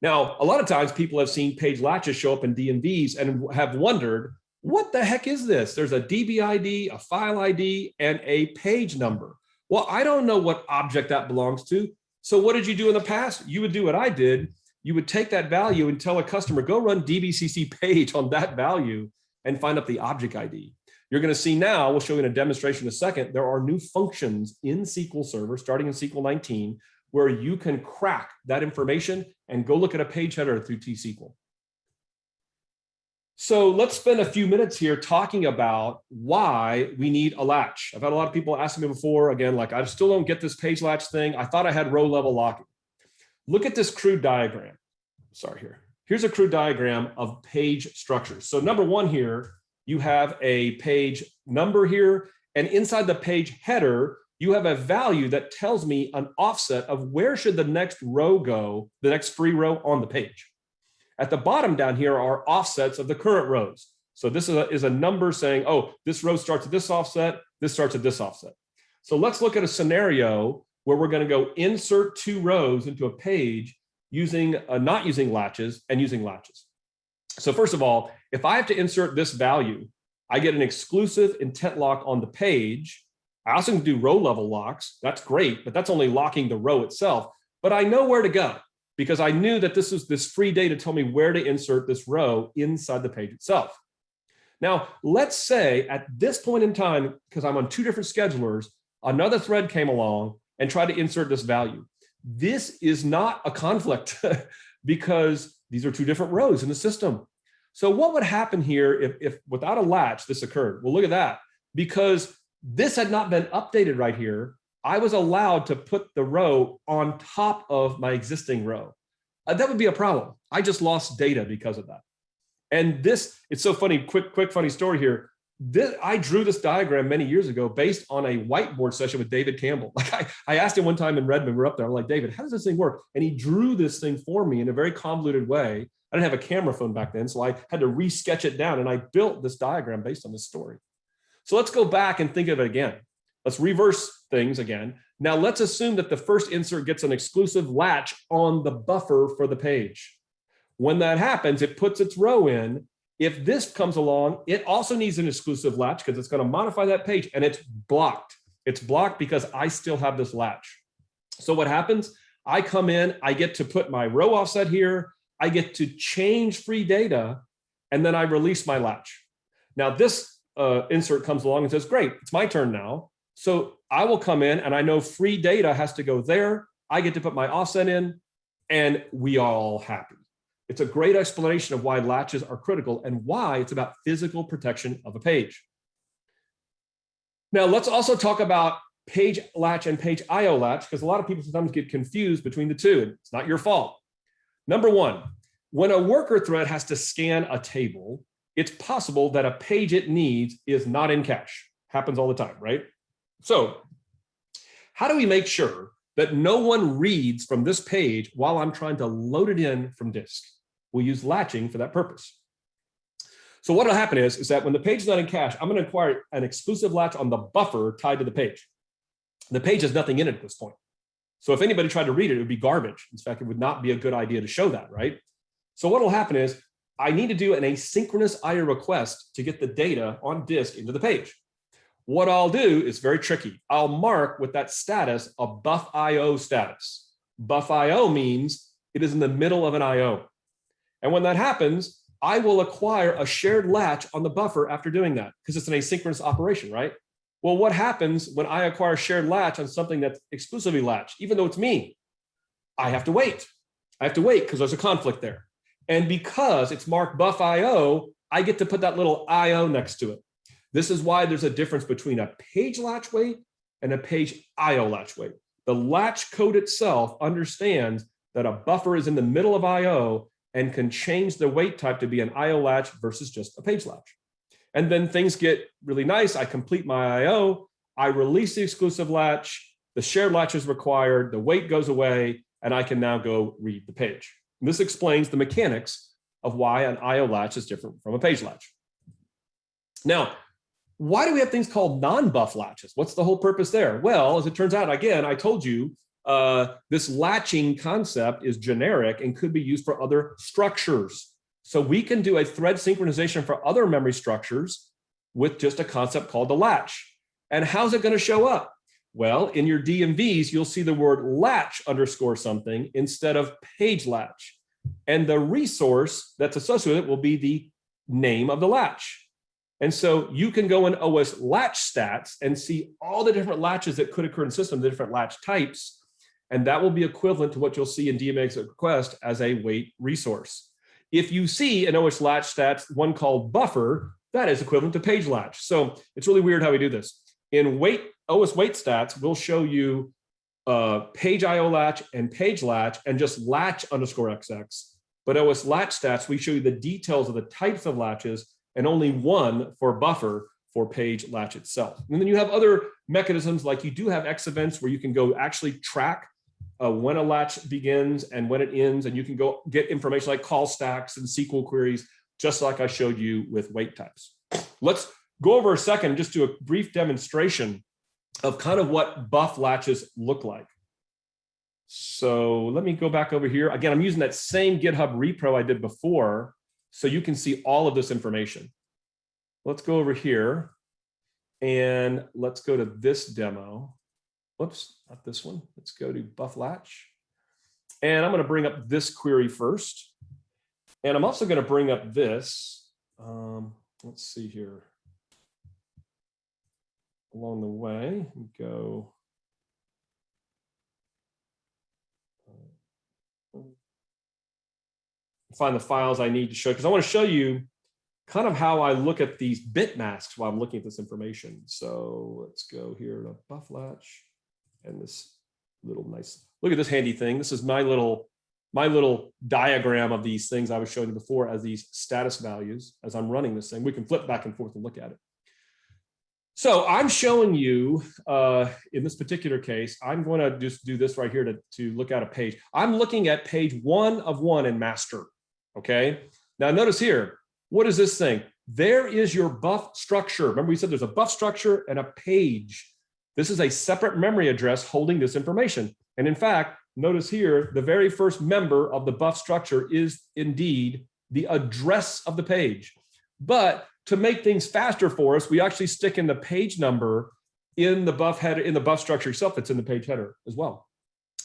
Now, a lot of times people have seen page latches show up in DMVs and have wondered, what the heck is this? There's a DB ID, a file ID, and a page number. Well, I don't know what object that belongs to. So what did you do in the past? You would do what I did. You would take that value and tell a customer, go run DBCC page on that value and find up the object ID. You're going to see now, we'll show you in a demonstration in a second, there are new functions in SQL Server, starting in SQL 19, where you can crack that information and go look at a page header through T-SQL. So let's spend a few minutes here talking about why we need a latch. I've had a lot of people asking me before, again, like, I still don't get this page latch thing. I thought I had row level locking. Look at this crude diagram. Sorry, here. Here's a crude diagram of page structures. So number one here, you have a page number here, and inside the page header, you have a value that tells me an offset of where should the next row go, the next free row on the page. At the bottom down here are offsets of the current rows. So this is a number saying, oh, this row starts at this offset, this starts at this offset. So let's look at a scenario where we're going to go insert 2 rows into a page using not using latches and using latches. So first of all, if I have to insert this value, I get an exclusive intent lock on the page. I also can do row level locks. That's great, but that's only locking the row itself. But I know where to go because I knew that this was this free data told me where to insert this row inside the page itself. Now, let's say at this point in time, because I'm on 2 different schedulers, another thread came along and tried to insert this value. This is not a conflict because these are 2 different rows in the system. So what would happen here if without a latch this occurred? Well, look at that. Because this had not been updated right here, I was allowed to put the row on top of my existing row. That would be a problem. I just lost data because of that. And this, it's so funny, quick funny story here. I drew this diagram many years ago based on a whiteboard session with David Campbell. Like I asked him one time in Redmond, we're up there, I'm like, David, how does this thing work? And he drew this thing for me in a very convoluted way. I didn't have a camera phone back then, so I had to re-sketch it down, and I built this diagram based on this story. So let's go back and think of it again. Let's reverse things again. Now let's assume that the first insert gets an exclusive latch on the buffer for the page. When that happens, it puts its row in. If this comes along, it also needs an exclusive latch because it's going to modify that page, and it's blocked. It's blocked because I still have this latch. So what happens? I come in, I get to put my row offset here, I get to change free data, and then I release my latch. Now this insert comes along and says, great, it's my turn now. So I will come in and I know free data has to go there. I get to put my offset in, and we are all happy. It's a great explanation of why latches are critical and why it's about physical protection of a page. Now let's also talk about page latch and page IO latch, because a lot of people sometimes get confused between the two, and it's not your fault. Number one, when a worker thread has to scan a table, it's possible that a page it needs is not in cache. Happens all the time, right? So how do we make sure that no one reads from this page while I'm trying to load it in from disk? We'll use latching for that purpose. So what will happen is that when the page is not in cache, I'm going to acquire an exclusive latch on the buffer tied to the page. The page has nothing in it at this point. So if anybody tried to read it, it would be garbage. In fact, it would not be a good idea to show that, right? So what will happen is I need to do an asynchronous IO request to get the data on disk into the page. What I'll do is very tricky. I'll mark with that status a buff IO status. Buff IO means it is in the middle of an IO. And when that happens, I will acquire a shared latch on the buffer after doing that, because it's an asynchronous operation, right? Well, what happens when I acquire a shared latch on something that's exclusively latched, even though it's me? I have to wait. I have to wait because there's a conflict there. And because it's marked buff IO, I get to put that little IO next to it. This is why there's a difference between a page latch wait and a page IO latch wait. The latch code itself understands that a buffer is in the middle of IO and can change the wait type to be an IO latch versus just a page latch. And then things get really nice. I complete my IO, I release the exclusive latch, the shared latch is required, the wait goes away, and I can now go read the page. And this explains the mechanics of why an IO latch is different from a page latch. Now, Why do we have things called non-buff latches? What's the whole purpose there? Well, as it turns out, again, I told you, this latching concept is generic and could be used for other structures. So we can do a thread synchronization for other memory structures with just a concept called the latch. And how's it going to show up? Well, in your DMVs, you'll see the word latch underscore something instead of page latch. And the resource that's associated with it will be the name of the latch. And so you can go in OS latch stats and see all the different latches that could occur in the system, the different latch types. And that will be equivalent to what you'll see in DMX request as a wait resource. If you see an OS latch stats, one called buffer, that is equivalent to page latch. So it's really weird how we do this. In OS wait stats, we'll show you page IO latch and page latch and just latch underscore XX. But OS latch stats, we show you the details of the types of latches and only one for buffer for page latch itself. And then you have other mechanisms like you do have XEvents where you can go actually track when a latch begins and when it ends, and you can go get information like call stacks and SQL queries, just like I showed you with wait types. Let's go over a second, just do a brief demonstration of kind of what buff latches look like. So let me go back over here. Again, I'm using that same GitHub repo I did before, so you can see all of this information. Let's go over here and let's go to this demo. Whoops, not this one. Let's go to buff latch. And I'm going to bring up this query first. And I'm also going to bring up this. Let's see here. Along the way, go. Find the files I need to show, because I want to show you kind of how I look at these bit masks while I'm looking at this information. So let's go here to buff latch and this little nice, look at this handy thing. This is my little diagram of these things I was showing you before as these status values as I'm running this thing. We can flip back and forth and look at it. So I'm showing you, in this particular case, I'm going to just do this right here to look at a page. I'm looking at page 1 of 1 in master, okay? Now notice here, what is this thing? There is your buff structure. Remember we said there's a buff structure and a page. This is a separate memory address holding this information. And in fact, notice here, the very first member of the buff structure is indeed the address of the page. But to make things faster for us, we actually stick in the page number in the buff header, in the buff structure itself. It's in the page header as well.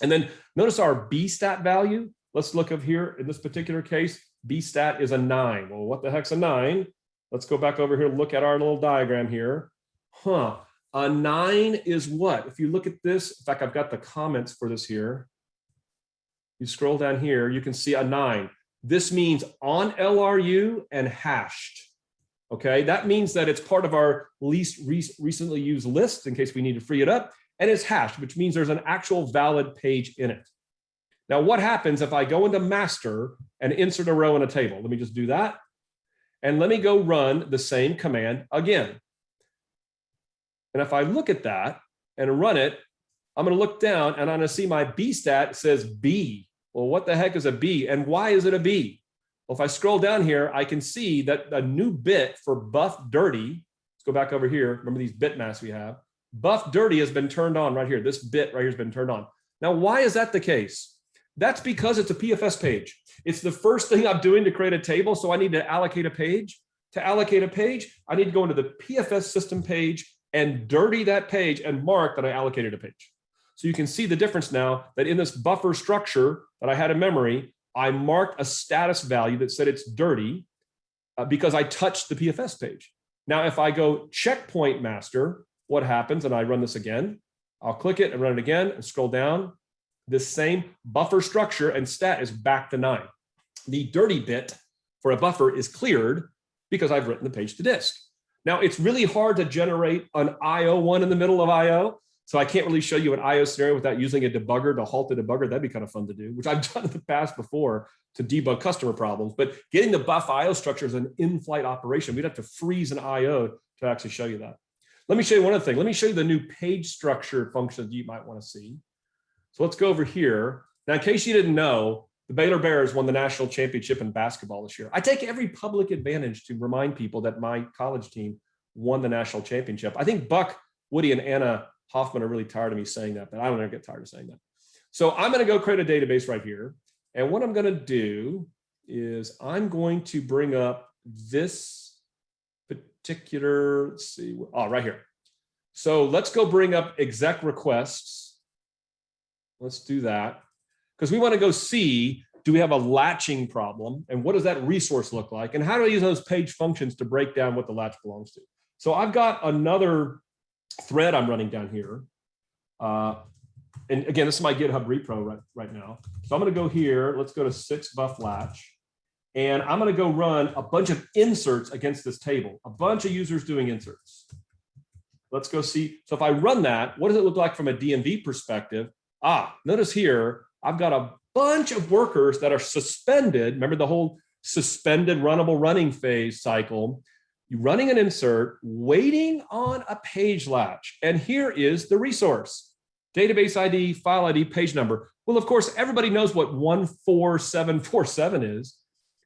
And then notice our bstat value. Let's look up here in this particular case, bstat is a 9. Well, what the heck's a 9? Let's go back over here, look at our little diagram here. A 9 is what? If you look at this, in fact, I've got the comments for this here. You scroll down here, you can see a 9. This means on LRU and hashed. Okay, that means that it's part of our least recently used list in case we need to free it up, and it's hashed, which means there's an actual valid page in it. Now, what happens if I go into master and insert a row in a table? Let me just do that. And let me go run the same command again. And if I look at that and run it, I'm going to look down and I'm going to see my bstat says B. Well, what the heck is a B? And why is it a B? Well, if I scroll down here, I can see that a new bit for buff dirty, let's go back over here. Remember these bit masks we have. Buff dirty has been turned on right here. This bit right here has been turned on. Now, why is that the case? That's because it's a PFS page. It's the first thing I'm doing to create a table. So I need to allocate a page. To allocate a page, I need to go into the PFS system page and dirty that page and mark that I allocated a page. So you can see the difference now that in this buffer structure that I had in memory, I marked a status value that said it's dirty because I touched the PFS page. Now, if I go checkpoint master, what happens? And I run this again. I'll click it and run it again and scroll down. This same buffer structure and stat is back to 9. The dirty bit for a buffer is cleared because I've written the page to disk. Now, it's really hard to generate an IO one in the middle of IO. So I can't really show you an IO scenario without using a debugger to halt the debugger. That'd be kind of fun to do, which I've done in the past before to debug customer problems. But getting the buff IO structure is an in-flight operation. We'd have to freeze an IO to actually show you that. Let me show you one other thing. Let me show you the new page structure function you might want to see. So let's go over here. Now, in case you didn't know, the Baylor Bears won the national championship in basketball this year. I take every public advantage to remind people that my college team won the national championship. I think Buck, Woody, and Anna Hoffman are really tired of me saying that, but I don't ever get tired of saying that. So I'm going to go create a database right here. And what I'm going to do is I'm going to bring up this particular, let's see, right here. So let's go bring up exec requests. Let's do that because we want to go see, do we have a latching problem? And what does that resource look like? And how do I use those page functions to break down what the latch belongs to? So I've got another thread I'm running down here. And again, this is my GitHub repo right now. So I'm going to go here. Let's go to 6buff latch. And I'm going to go run a bunch of inserts against this table, a bunch of users doing inserts. Let's go see. So if I run that, what does it look like from a DMV perspective? Notice here, I've got a bunch of workers that are suspended. Remember the whole suspended runnable running phase cycle. You're running an insert, waiting on a page latch. And here is the resource. Database ID, file ID, page number. Well, of course, everybody knows what 14747 is.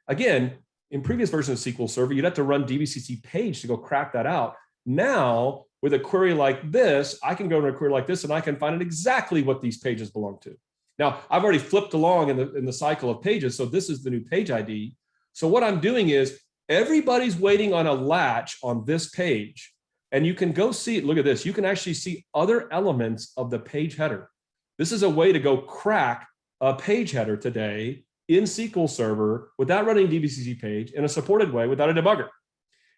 Again, in previous versions of SQL Server, you'd have to run dbcc page to go crack that out. Now, with a query like this, I can go to a query like this and I can find out exactly what these pages belong to. Now, I've already flipped along in the cycle of pages, so this is the new page ID. So what I'm doing is everybody's waiting on a latch on this page, and you can go see it. Look at this. You can actually see other elements of the page header. This is a way to go crack a page header today in SQL Server without running dbcc page in a supported way without a debugger.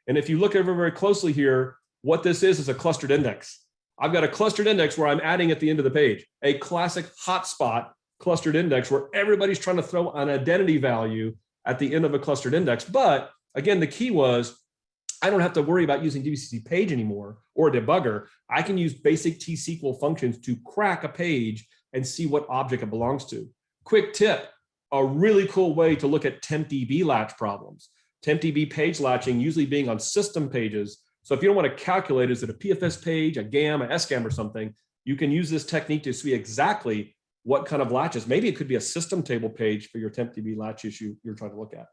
And if you look over very closely here, what this is a clustered index. I've got a clustered index where I'm adding at the end of the page, a classic hotspot clustered index where everybody's trying to throw an identity value at the end of a clustered index. But again, the key was I don't have to worry about using dbcc page anymore or a debugger. I can use basic T-SQL functions to crack a page and see what object it belongs to. Quick tip, a really cool way to look at tempdb latch problems. Tempdb page latching usually being on system pages. So if you don't want to calculate, is it a PFS page, a GAM, a SGAM or something, you can use this technique to see exactly what kind of latches. Maybe it could be a system table page for your tempdb latch issue you're trying to look at.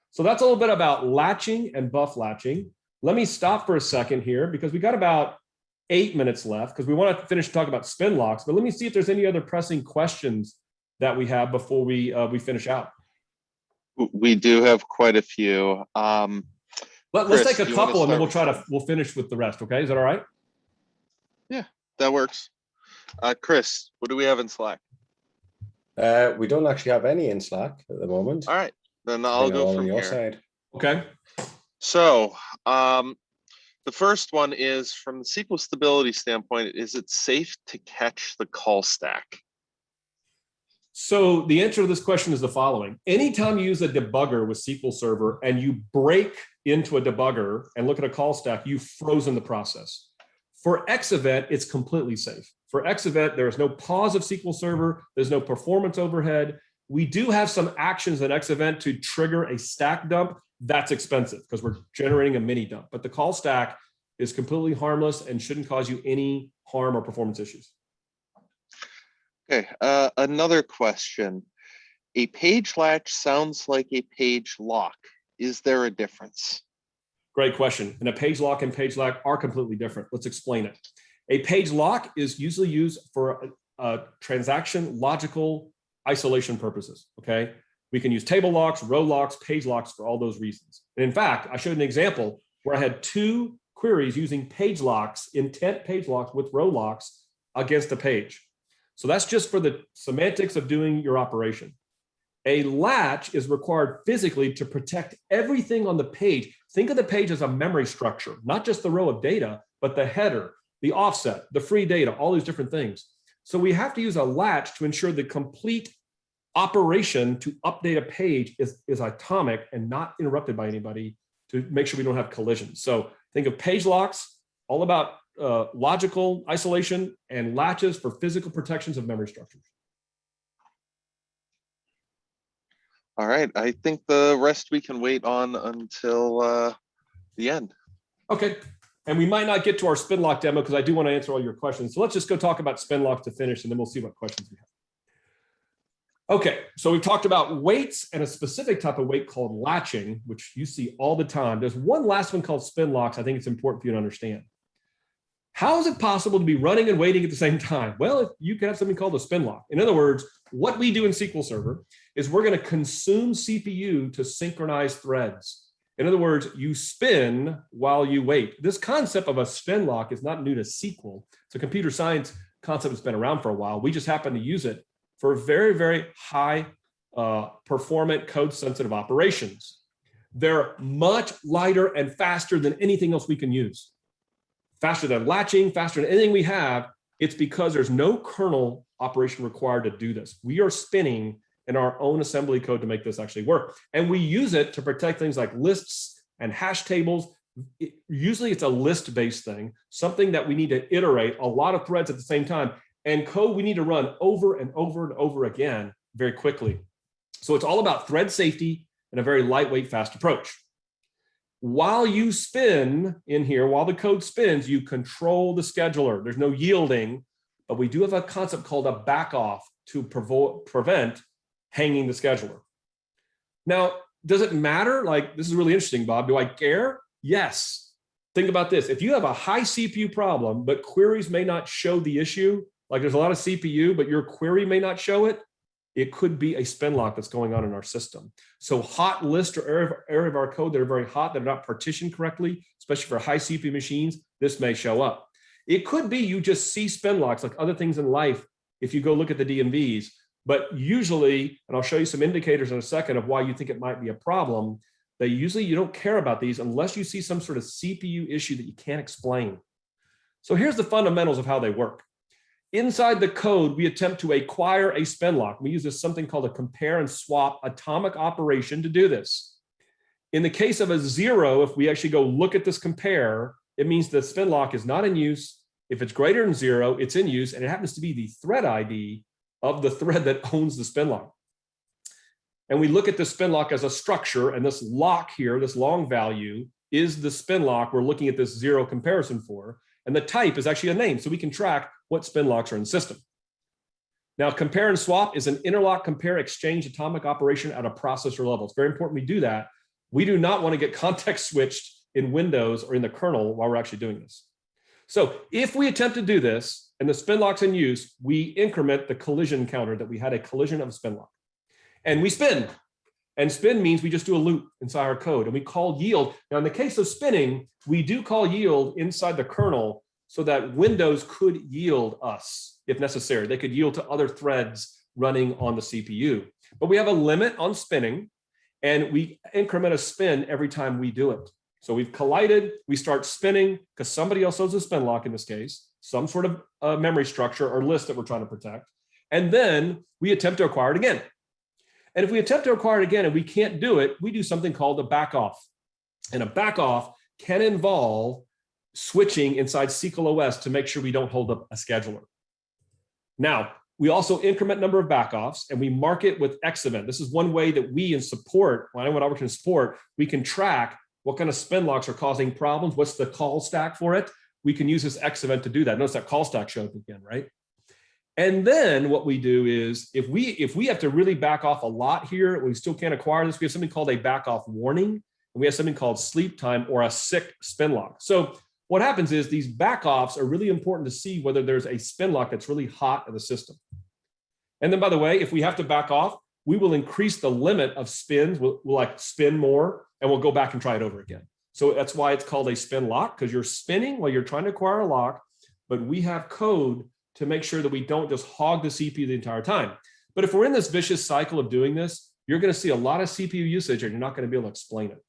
So that's a little bit about latching and buff latching. Let me stop for a second here because we got about 8 minutes left because we want to finish talking about Spinlocks, but let me see if there's any other pressing questions that we have before we finish out. We do have quite a few. Let's take a couple and then we'll finish with the rest. Okay, is that all right? Yeah, that works. Chris, what do we have in Slack? We don't actually have any in Slack at the moment. All right, then I'll go from your here. side. Okay. So the first one is from the SQL stability standpoint, is it safe to catch the call stack? So the answer to this question is the following. Anytime you use a debugger with SQL Server and you break into a debugger and look at a call stack, you've frozen the process. For XEvent, it's completely safe. For XEvent, there is no pause of SQL Server. There's no performance overhead. We do have some actions in XEvent to trigger a stack dump. That's expensive because we're generating a mini dump. But the call stack is completely harmless and shouldn't cause you any harm or performance issues. Okay, another question. A page latch sounds like a page lock. Is there a difference? Great question. And a page lock and page lock are completely different. Let's explain it. A page lock is usually used for transaction logical isolation purposes, okay? We can use table locks, row locks, page locks for all those reasons. And in fact, I showed an example where I had 2 queries using page locks, intent page locks with row locks against a page. So that's just for the semantics of doing your operation. A latch is required physically to protect everything on the page. Think of the page as a memory structure, not just the row of data, but the header, the offset, the free data, all these different things. So we have to use a latch to ensure the complete operation to update a page is atomic and not interrupted by anybody to make sure we don't have collisions. So think of page locks, all about logical isolation, and latches for physical protections of memory structures. All right, I think the rest we can wait on until the end. Okay, and we might not get to our Spinlock demo because I do want to answer all your questions. So let's just go talk about Spinlock to finish, and then we'll see what questions we have. Okay, so we've talked about weights and a specific type of weight called latching, which you see all the time. There's one last one called Spinlocks. I think it's important for you to understand. How is it possible to be running and waiting at the same time? Well, you can have something called a spin lock. In other words, what we do in SQL Server is we're going to consume CPU to synchronize threads. In other words, you spin while you wait. This concept of a spin lock is not new to SQL. It's a computer science concept that's been around for a while. We just happen to use it for very, very high performant code sensitive operations. They're much lighter and faster than anything else we can use. Faster than latching, faster than anything we have. It's because there's no kernel operation required to do this. We are spinning in our own assembly code to make this actually work. And we use it to protect things like lists and hash tables. Usually it's a list-based thing, something that we need to iterate a lot of threads at the same time, and code we need to run over and over and over again very quickly. So it's all about thread safety and a very lightweight, fast approach. While you spin in here, while the code spins, you control the scheduler. There's no yielding, but we do have a concept called a back off to prevent hanging the scheduler. Now, does it matter? Like, this is really interesting, Bob. Do I care? Yes. Think about this. If you have a high CPU problem, but queries may not show the issue, like there's a lot of CPU, but your query may not show it, it could be a spin lock that's going on in our system. So hot lists or area of our code that are very hot, that are not partitioned correctly, especially for high CPU machines, this may show up. It could be you just see spin locks like other things in life if you go look at the DMVs. But usually, and I'll show you some indicators in a second of why you think it might be a problem, that usually you don't care about these unless you see some sort of CPU issue that you can't explain. So here's the fundamentals of how they work. Inside the code, we attempt to acquire a spin lock. We use this something called a compare and swap atomic operation to do this. In the case of a 0, if we actually go look at this compare, it means the spin lock is not in use. If it's greater than 0, it's in use, and it happens to be the thread ID of the thread that owns the spin lock. And we look at the spin lock as a structure, and this lock here, this long value, is the spin lock we're looking at this 0 comparison for. And the type is actually a name, so we can track what spin locks are in the system. Now, compare and swap is an interlock compare exchange atomic operation at a processor level. It's very important we do that. We do not want to get context switched in Windows or in the kernel while we're actually doing this. So if we attempt to do this and the spin lock's in use, we increment the collision counter that we had a collision of a spin lock. And we spin. And spin means we just do a loop inside our code, and we call yield. Now, in the case of spinning, we do call yield inside the kernel so that Windows could yield us if necessary. They could yield to other threads running on the CPU. But we have a limit on spinning, and we increment a spin every time we do it. So we've collided, we start spinning because somebody else owns a spin lock in this case, some sort of memory structure or list that we're trying to protect. And then we attempt to acquire it again. And if we attempt to acquire it again and we can't do it, we do something called a back off. And a back off can involve switching inside SQL OS to make sure we don't hold up a scheduler. Now, we also increment number of backoffs, and we mark it with XEvent. This is one way that we in support, when I work in support, we can track what kind of spin locks are causing problems. What's the call stack for it? We can use this XEvent to do that. Notice that call stack showed up again, right? And then what we do is, if we have to really back off a lot here, we still can't acquire this. We have something called a back off warning, and we have something called sleep time or a sick spin lock. So what happens is these back offs are really important to see whether there's a spin lock that's really hot in the system. And then, by the way, if we have to back off, we will increase the limit of spins. We'll like spin more, and we'll go back and try it over again. So that's why it's called a spin lock, because you're spinning while you're trying to acquire a lock, but we have code to make sure that we don't just hog the CPU the entire time. But if we're in this vicious cycle of doing this, you're going to see a lot of CPU usage, and you're not going to be able to explain it.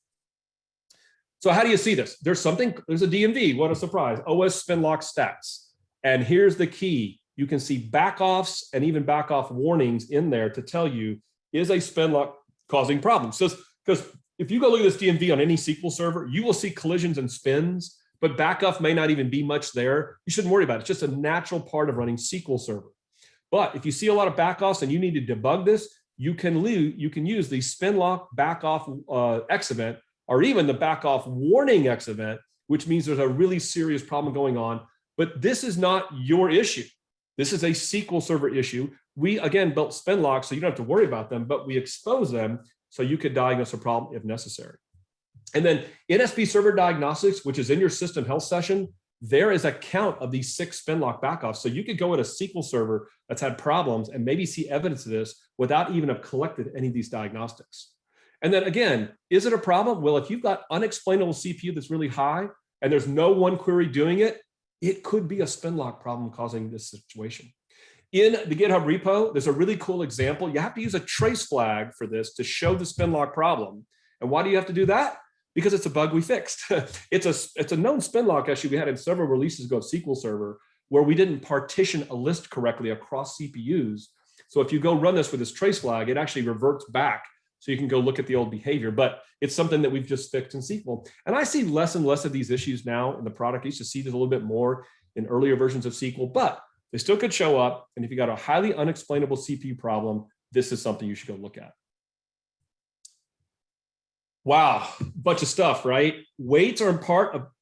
So how do you see this? There's a DMV, what a surprise, OS spin lock stats. And here's the key. You can see backoffs and even backoff warnings in there to tell you, is a spin lock causing problems? Because if you go look at this DMV on any SQL server, you will see collisions and spins, but backoff may not even be much there. You shouldn't worry about it. It's just a natural part of running SQL Server. But if you see a lot of backoffs and you need to debug this, you can use the spin lock backoff XEvent, or even the backoff warning XEvent, which means there's a really serious problem going on. But this is not your issue. This is a SQL Server issue. We, again, built Spinlocks, so you don't have to worry about them, but we expose them so you could diagnose a problem if necessary. And then NSP Server Diagnostics, which is in your system health session, there is a count of these 6 Spinlock backups. So you could go at a SQL server that's had problems and maybe see evidence of this without even have collected any of these diagnostics. And then again, is it a problem? Well, if you've got unexplainable CPU that's really high and there's no one query doing it, it could be a Spinlock problem causing this situation. In the GitHub repo, there's a really cool example. You have to use a trace flag for this to show the Spinlock problem. And why do you have to do that? Because it's a bug we fixed. It's a known Spinlock issue we had in several releases ago of SQL Server, where we didn't partition a list correctly across CPUs. So if you go run this with this trace flag, it actually reverts back. So you can go look at the old behavior, but it's something that we've just fixed in SQL. And I see less and less of these issues now in the product. I used to see this a little bit more in earlier versions of SQL, but they still could show up. And if you got a highly unexplainable CPU problem, this is something you should go look at. Wow, bunch of stuff, right? Weights are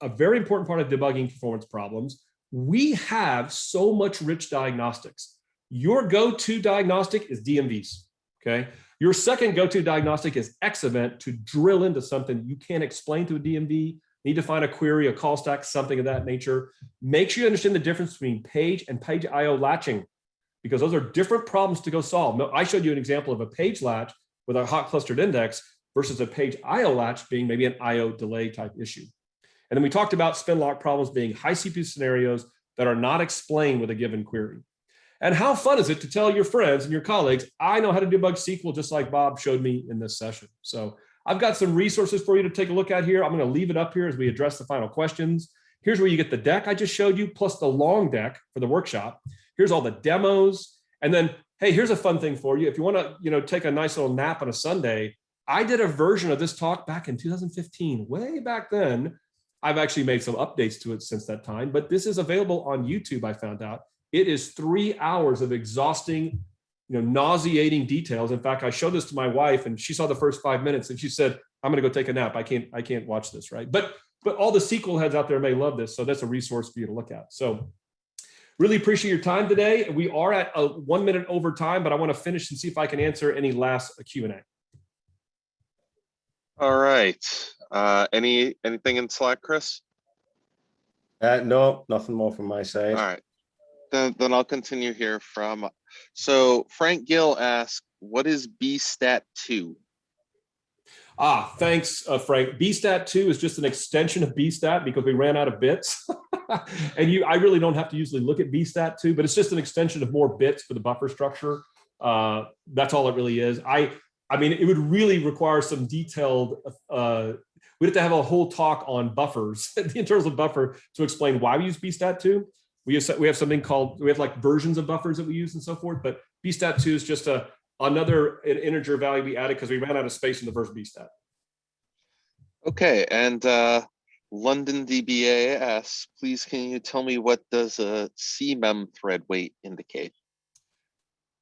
a very important part of debugging performance problems. We have so much rich diagnostics. Your go-to diagnostic is DMVs, okay? Your second go-to diagnostic is XEvent to drill into something you can't explain to a DMV, need to find a query, a call stack, something of that nature. Make sure you understand the difference between page and page IO latching, because those are different problems to go solve. No, I showed you an example of a page latch with a hot clustered index versus a page IO latch being maybe an IO delay type issue. And then we talked about Spinlock problems being high CPU scenarios that are not explained with a given query. And how fun is it to tell your friends and your colleagues, I know how to debug SQL just like Bob showed me in this session. So I've got some resources for you to take a look at here. I'm going to leave it up here as we address the final questions. Here's where you get the deck I just showed you, plus the long deck for the workshop. Here's all the demos. And then, hey, here's a fun thing for you. If you want to, take a nice little nap on a Sunday, I did a version of this talk back in 2015, way back then. I've actually made some updates to it since that time, but this is available on YouTube, I found out. It is 3 hours of exhausting, nauseating details. In fact, I showed this to my wife and she saw the first 5 minutes and she said, I'm going to go take a nap. I can't watch this, right? But all the SQL heads out there may love this. So that's a resource for you to look at. So really appreciate your time today. We are at a 1 minute over time, but I want to finish and see if I can answer any last Q&A. All right. Anything in Slack, Chris? No, nothing more from my side. All right. Then I'll continue here from. So Frank Gill asked, what is bstat2? Thanks, Frank. bstat2 is just an extension of bstat because we ran out of bits. And I really don't have to usually look at bstat2, but it's just an extension of more bits for the buffer structure. That's all it really is. I mean, it would really require some detailed, we'd have to have a whole talk on buffers, the internals of buffer, to explain why we use bstat2. We have something called, we have like versions of buffers that we use and so forth, but bstat2 is just another integer value we added because we ran out of space in the first bstat. Okay, and London DBA asks, please can you tell me what does a CMEM thread weight indicate?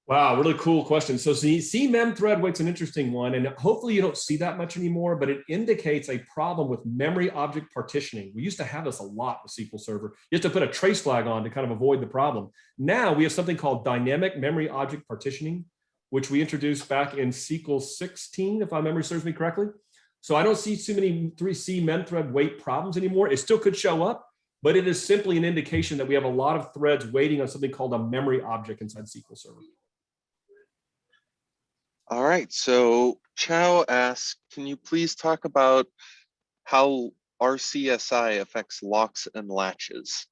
Wow, really cool question. So CMEM thread weight's an interesting one, and hopefully you don't see that much anymore, but it indicates a problem with memory object partitioning. We used to have this a lot with SQL Server. You have to put a trace flag on to kind of avoid the problem. Now we have something called dynamic memory object partitioning, which we introduced back in SQL 16, if my memory serves me correctly. So I don't see too many 3C mem thread weight problems anymore. It still could show up, but it is simply an indication that we have a lot of threads waiting on something called a memory object inside SQL Server. All right, so Chow asks, can you please talk about how RCSI affects locks and latches?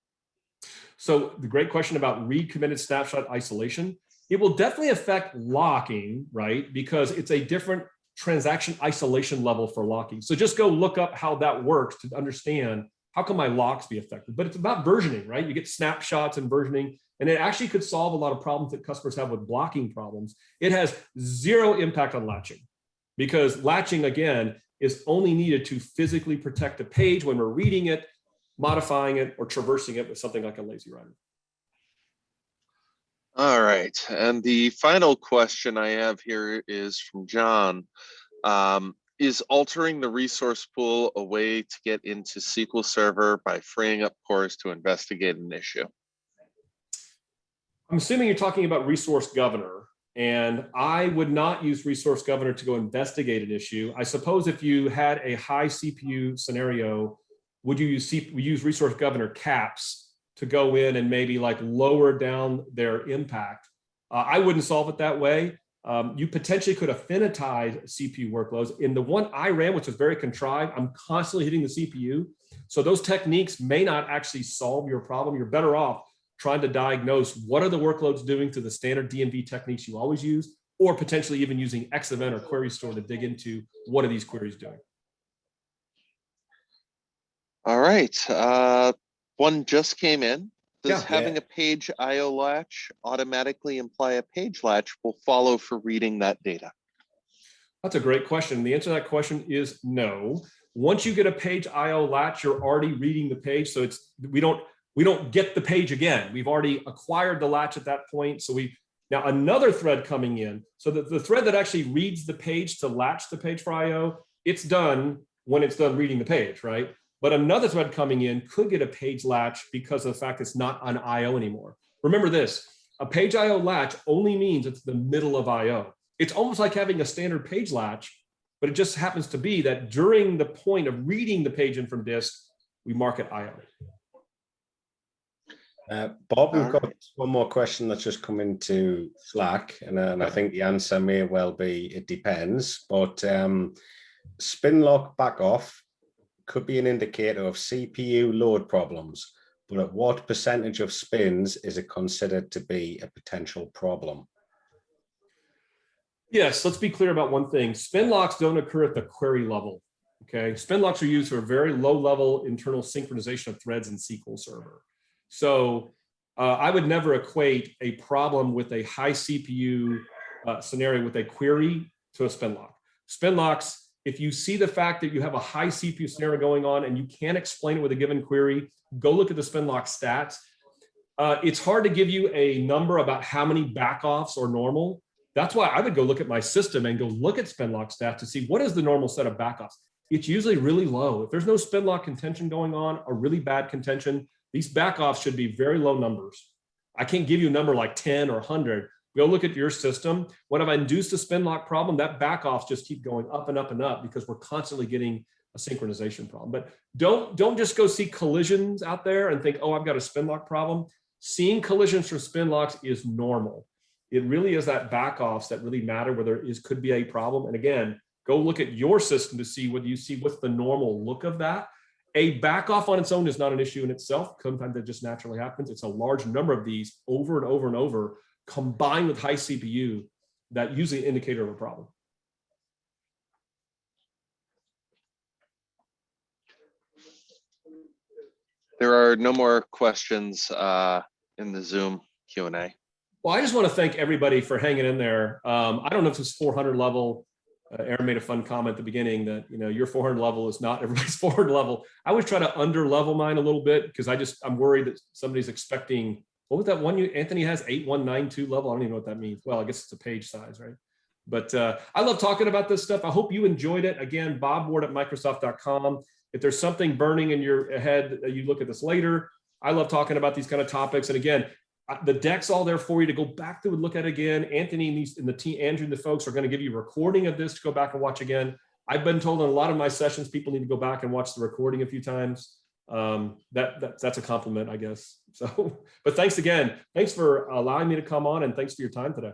So the great question about read committed snapshot isolation. It will definitely affect locking, right? Because it's a different transaction isolation level for locking. So just go look up how that works to understand how can my locks be affected. But it's about versioning, right? You get snapshots and versioning, and it actually could solve a lot of problems that customers have with blocking problems. It has zero impact on latching because latching, again, is only needed to physically protect the page when we're reading it, modifying it, or traversing it with something like a lazy writer. All right, and the final question I have here is from John. Is altering the resource pool a way to get into SQL Server by freeing up cores to investigate an issue? I'm assuming you're talking about Resource Governor, and I would not use Resource Governor to go investigate an issue. I suppose if you had a high CPU scenario, would you use Resource Governor caps to go in and maybe like lower down their impact? I wouldn't solve it that way. You potentially could affinitize CPU workloads. In the one I ran, which was very contrived, I'm constantly hitting the CPU. So those techniques may not actually solve your problem. You're better off trying to diagnose what are the workloads doing to the standard DMV techniques you always use, or potentially even using XEvent or Query Store to dig into what are these queries doing. All right, one just came in. Does having a page IO latch automatically imply a page latch will follow for reading that data? That's a great question. The answer to that question is no. Once you get a page IO latch, you're already reading the page. So it's we don't get the page again. We've already acquired the latch at that point. So now another thread coming in. So that the thread that actually reads the page to latch the page for IO, it's done when it's done reading the page, right? But another thread coming in could get a page latch because of the fact it's not on IO anymore. Remember this, a page IO latch only means it's the middle of IO. It's almost like having a standard page latch, but it just happens to be that during the point of reading the page in from disk, we mark it IO. Bob, we've got one more question that's just come into Slack, and I think the answer may well be it depends, but Spinlock back off could be an indicator of CPU load problems, but at what percentage of spins is it considered to be a potential problem? Yes, let's be clear about one thing. Spinlocks don't occur at the query level, okay? Spinlocks are used for very low-level internal synchronization of threads in SQL Server. So I would never equate a problem with a high CPU scenario with a query to a Spinlock. Spinlocks, if you see the fact that you have a high CPU scenario going on and you can't explain it with a given query, go look at the Spinlock stats. It's hard to give you a number about how many backoffs are normal. That's why I would go look at my system and go look at Spinlock stats to see what is the normal set of backoffs. It's usually really low. If there's no Spinlock contention going on, a really bad contention, these backoffs should be very low numbers. I can't give you a number like 10 or 100. Go look at your system. When I've induced a Spinlock problem, that backoffs just keep going up and up and up because we're constantly getting a synchronization problem. But don't just go see collisions out there and think, oh, I've got a Spinlock problem. Seeing collisions from Spinlocks is normal. It really is that backoffs that really matter where there could be a problem. And again, go look at your system to see whether you see what's the normal look of that. A backoff on its own is not an issue in itself. Sometimes it just naturally happens. It's a large number of these over and over and over, combined with high CPU, that usually indicator of a problem. There are no more questions in the Zoom Q&A. Well, I just want to thank everybody for hanging in there. I don't know if it's 400 level. Aaron made a fun comment at the beginning that, you know, your 400 level is not everybody's 400 level. I always try to under level mine a little bit because I'm worried that somebody's expecting, what was that one Anthony has, 8192 level? I don't even know what that means. Well, I guess it's a page size, right? But I love talking about this stuff. I hope you enjoyed it. Again, bobward@microsoft.com. If there's something burning in your head, you look at this later. I love talking about these kind of topics. And again, the deck's all there for you to go back through and look at it again. Anthony and the team, Andrew and the folks are going to give you a recording of this to go back and watch again. I've been told in a lot of my sessions, people need to go back and watch the recording a few times. That's a compliment, I guess. So, but thanks again. Thanks for allowing me to come on, and thanks for your time today.